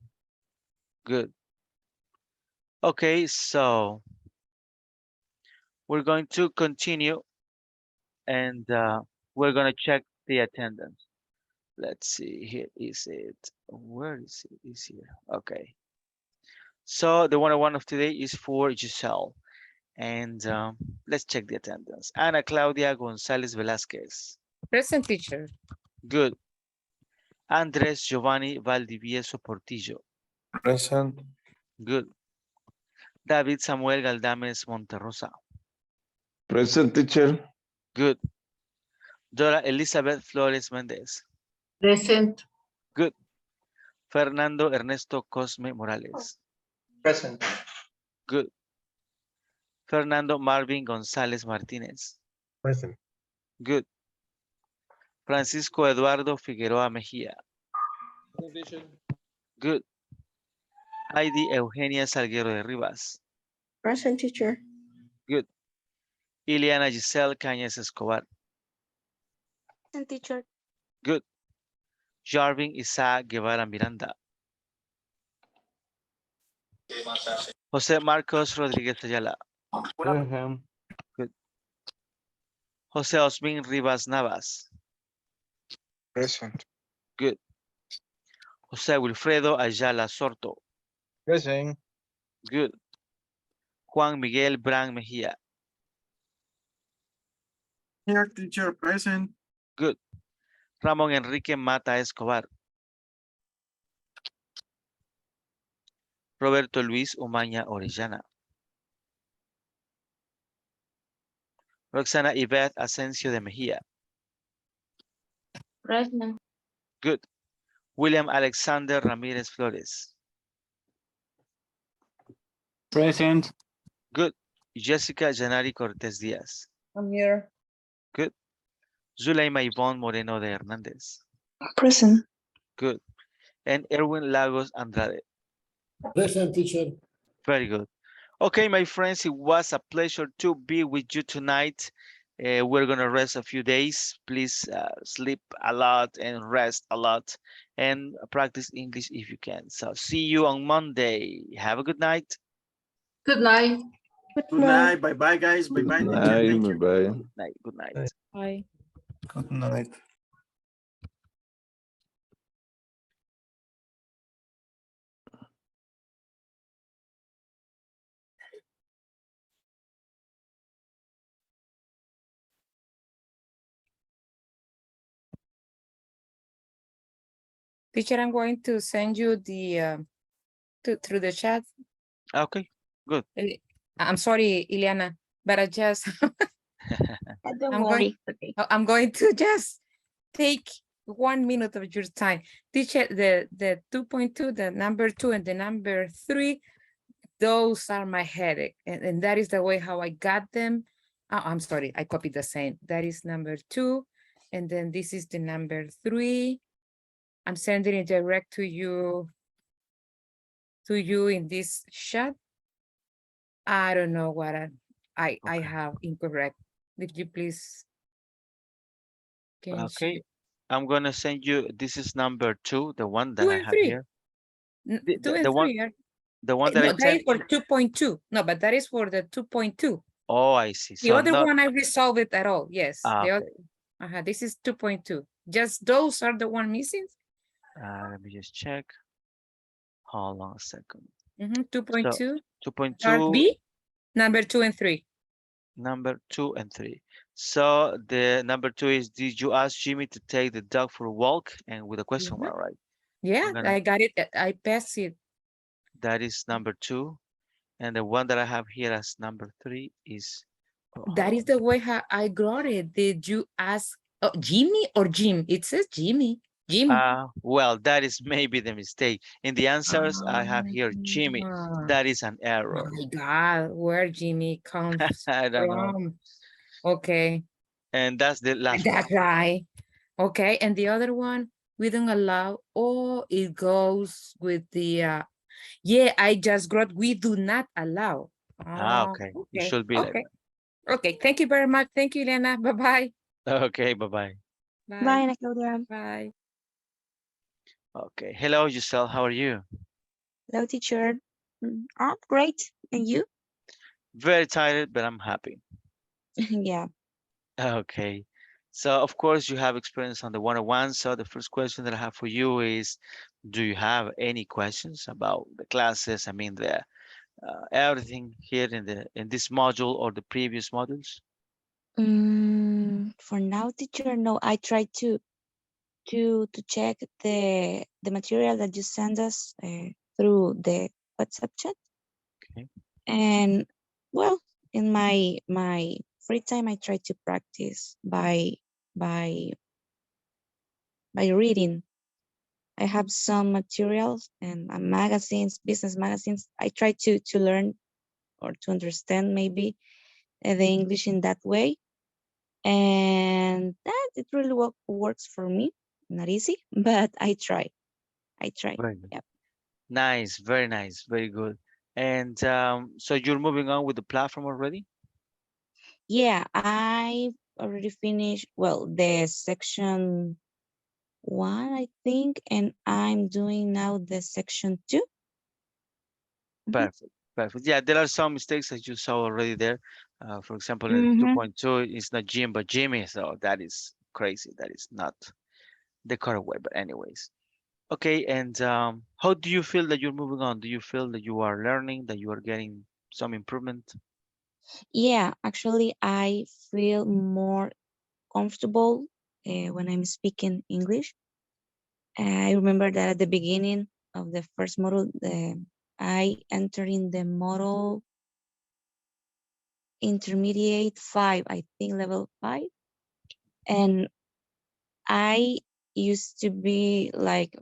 Good. Okay, so we're going to continue and we're going to check the attendance. Let's see, here is it. Where is it? Is here. Okay. So the one-on-one of today is for Giselle. And let's check the attendance. Ana Claudia González Velázquez. Present, teacher. Good. Andrés Giovanni Valdivieso Portillo. Present. Good. David Samuel Galdames Monterrosa. Present, teacher. Good. Dora Elizabeth Flores Méndez. Present. Good. Fernando Ernesto Cosme Morales. Present. Good. Fernando Marvin González Martínez. Present. Good. Francisco Eduardo Figueroa Mejía. Good. Heidi Eugenia Salguero de Rivas. Present, teacher. Good. Ileana Giselle Cañas Escobar. Present, teacher. Good. Jarvin Isaac Guevara Miranda. José Marcos Rodríguez Ayala. Present. Good. José Osmin Rivas Navas. Present. Good. José Wilfredo Ayala Sorto. Present. Good. Juan Miguel Bran Mejía. Here, teacher, present. Good. Ramón Enrique Mata Escobar. Roberto Luis Umaña Orellana. Roxana Yvette Asensio de Mejía. Present. Good. William Alexander Ramírez Flores. Present. Good. Jessica Janari Cortés Díaz. I'm here. Good. Zuleima Ivonne Moreno de Hernández. Present. Good. And Erwin Lagos Andrade. Present, teacher. Very good. Okay, my friends, it was a pleasure to be with you tonight. We're going to rest a few days. Please sleep a lot and rest a lot and practice English if you can. So see you on Monday. Have a good night. Good night. Good night. Bye-bye, guys. Bye-bye, teacher. Thank you. Bye. Good night. Good night. Bye. Good night. Teacher, I'm going to send you the through the chat. Okay, good. I'm sorry, Ileana, but I just Don't I'm worry. I'm going to just take 1 minute of your time. Teacher, the 2.2, the number 2 and the number 3, those are my headache. And that is the way how I got them. Oh, I'm sorry, I copied the same. That is number 2. And then this is the number 3. I'm sending it direct to you in this chat. I don't know what I have incorrect. If you please. Okay, I'm gonna send you, this is number 2, the one that 2 I and have 3. here. 2 The and one, 3 are. the one that No, I that is sent for you. 2.2. No, but that is for the 2.2. Oh, I see. The So other not, one I resolved it at all. Yes. The okay. other, this is 2.2. Just those are the one missing. Let me just check. Hold on a second. 2.2. So Part 2.2, B, number 2 and 3. number 2 and 3. So the number 2 is, did you ask Jimmy to take the dog for a walk? And with a question mark, right? Yeah, gonna- I got it. I passed it. That is number 2. And the one that I have here as number 3 is, That is the way how I got it. Did you ask Oh, Jimmy or Jim? It says Jimmy. Jim. Well, that is maybe the mistake. In the answers, I have here Jimmy. That is an Oh error. my God, where Jimmy comes I don't know. from? Okay, And that's the last one. that's right. Okay, and the other one, we don't allow, or it goes with the, yeah, I just got, we do not allow. Okay. It Okay, should be like okay, okay. Thank you very much. Thank you, Elena. Bye-bye. that. Okay, bye-bye. Bye. Bye, Ana Claudia. Bye. Okay. Hello, Giselle. How are you? Hello, teacher. Oh, great. And you? Very tired, but I'm happy. Yeah. Okay. So, of course, you have experience on the 101. So the first question that I have for you is, do you have any questions about the classes? I mean, the everything here in this module or the previous modules? For now, teacher, no, I tried to check the material that you send us through the WhatsApp chat. Okay. And well, in my free time, I try to practice by reading. I have some materials and magazines, business magazines. I try to learn or to understand maybe the English in that way, and that it really works for me. Not easy, but I try. I try. Very good. Yep. Nice, very nice, very good. And so you're moving on with the platform already? Yeah, I already finished. Well, the section 1, I think, and I'm doing now the section 2. Perfect, perfect. Yeah, there are some mistakes that you saw already there. For example, in 2.2, it's not Jim, but Jimmy. So that is crazy. That is not the correct way. But anyways, okay. And how do you feel that you're moving on? Do you feel that you are learning, that you are getting some improvement? Yeah, actually, I feel more comfortable when I'm speaking English. I remember that at the beginning of the first model, I entered in the model intermediate 5, I think level 5. And I used to be like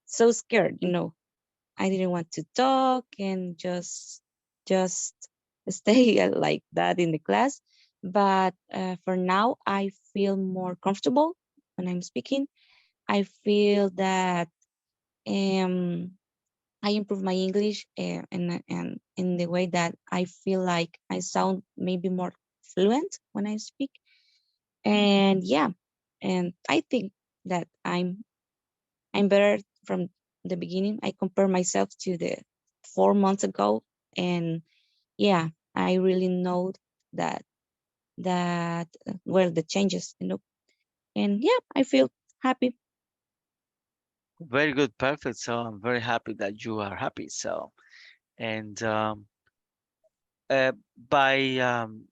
so scared, I didn't want to talk and just stay like that in the class. But for now, I feel more comfortable when I'm speaking. I feel that I improve my English and in the way that I feel like I sound maybe more fluent when I speak. And yeah, and I think that I'm better from the beginning. I compare myself to the 4 months ago, and yeah, I really know that were the changes, and yeah, I feel happy. Very good, perfect. So I'm very happy that you are happy. So, and by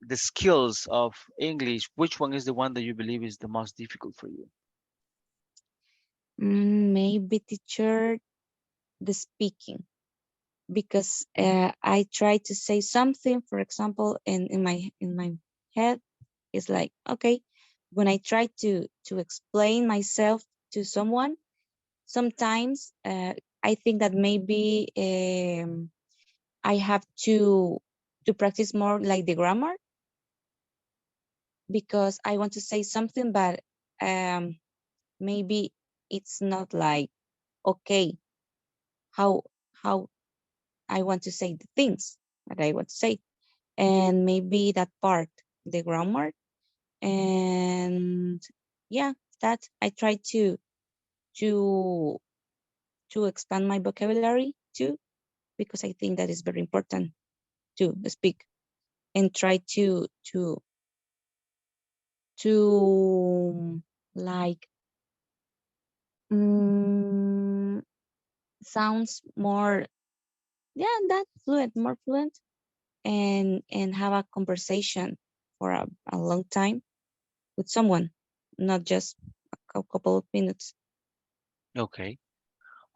the skills of English, which one is the one that you believe is the most difficult for you? Maybe teacher, the speaking, because I try to say something, for example, in my head, it's like, okay, when I try to explain myself to someone, sometimes I think that maybe I have to practice more like the grammar, because I want to say something, but maybe it's not like okay how how I want to say the things that I want to say, and maybe that part, the grammar, and yeah, that I try to to expand my vocabulary too, because I think that is very important to speak and try to like mm, sounds more, yeah, that fluent, more fluent, and have a conversation for a long time with someone, not just a couple of minutes. Okay.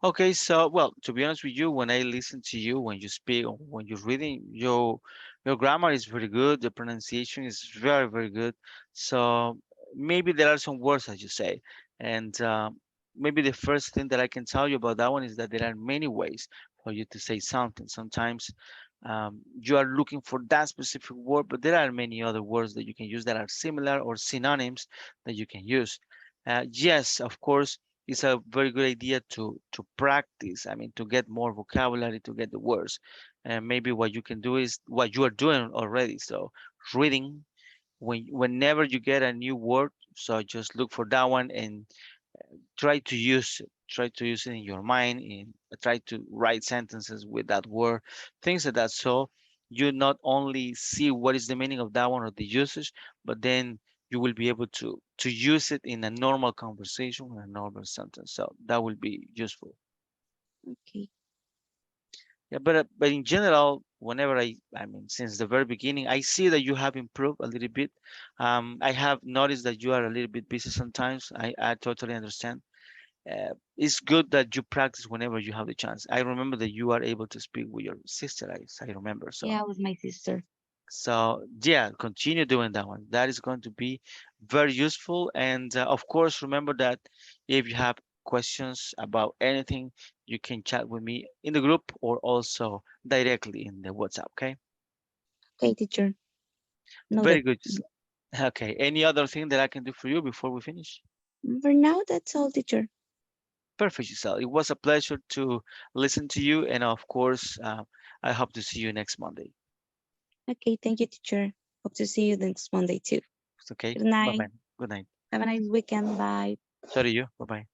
Okay, so well, to be honest with you, when I listen to you, when you speak, or when you're reading, your grammar is very good. The pronunciation is very, very good. So maybe there are some words, as you say, and maybe the first thing that I can tell you about that one is that there are many ways for you to say something. Sometimes you are looking for that specific word, but there are many other words that you can use that are similar or synonyms that you can use. Yes, of course, it's a very good idea to practice. I mean, to get more vocabulary, to get the words. And maybe what you can do is what you are doing already. So reading, whenever you get a new word, so just look for that one and try to use it. Try to use it in your mind and try to write sentences with that word, things like that. So you not only see what is the meaning of that one or the usage, but then you will be able to use it in a normal conversation or a normal sentence. So that will be useful. Okay. Yeah, but in general, whenever I mean, since the very beginning, I see that you have improved a little bit. I have noticed that you are a little bit busy sometimes. I totally understand. It's good that you practice whenever you have the chance. I remember that you are able to speak with your sister. I remember. Yeah, with my sister. So yeah, continue doing that one. That is going to be very useful. And of course, remember that if you have questions about anything, you can chat with me in the group or also directly in the WhatsApp. Okay. Okay, teacher. Very Noted. good. Okay. Any other thing that I can do for you before we finish? For now, that's all, teacher. Perfect, Giselle. It was a pleasure to listen to you. And of course, I hope to see you next Monday. Okay, thank you, teacher. Hope to see you next Monday too. Okay. Good night. Bye-bye. Good night. Have a nice weekend. Bye. So do you. Bye-bye.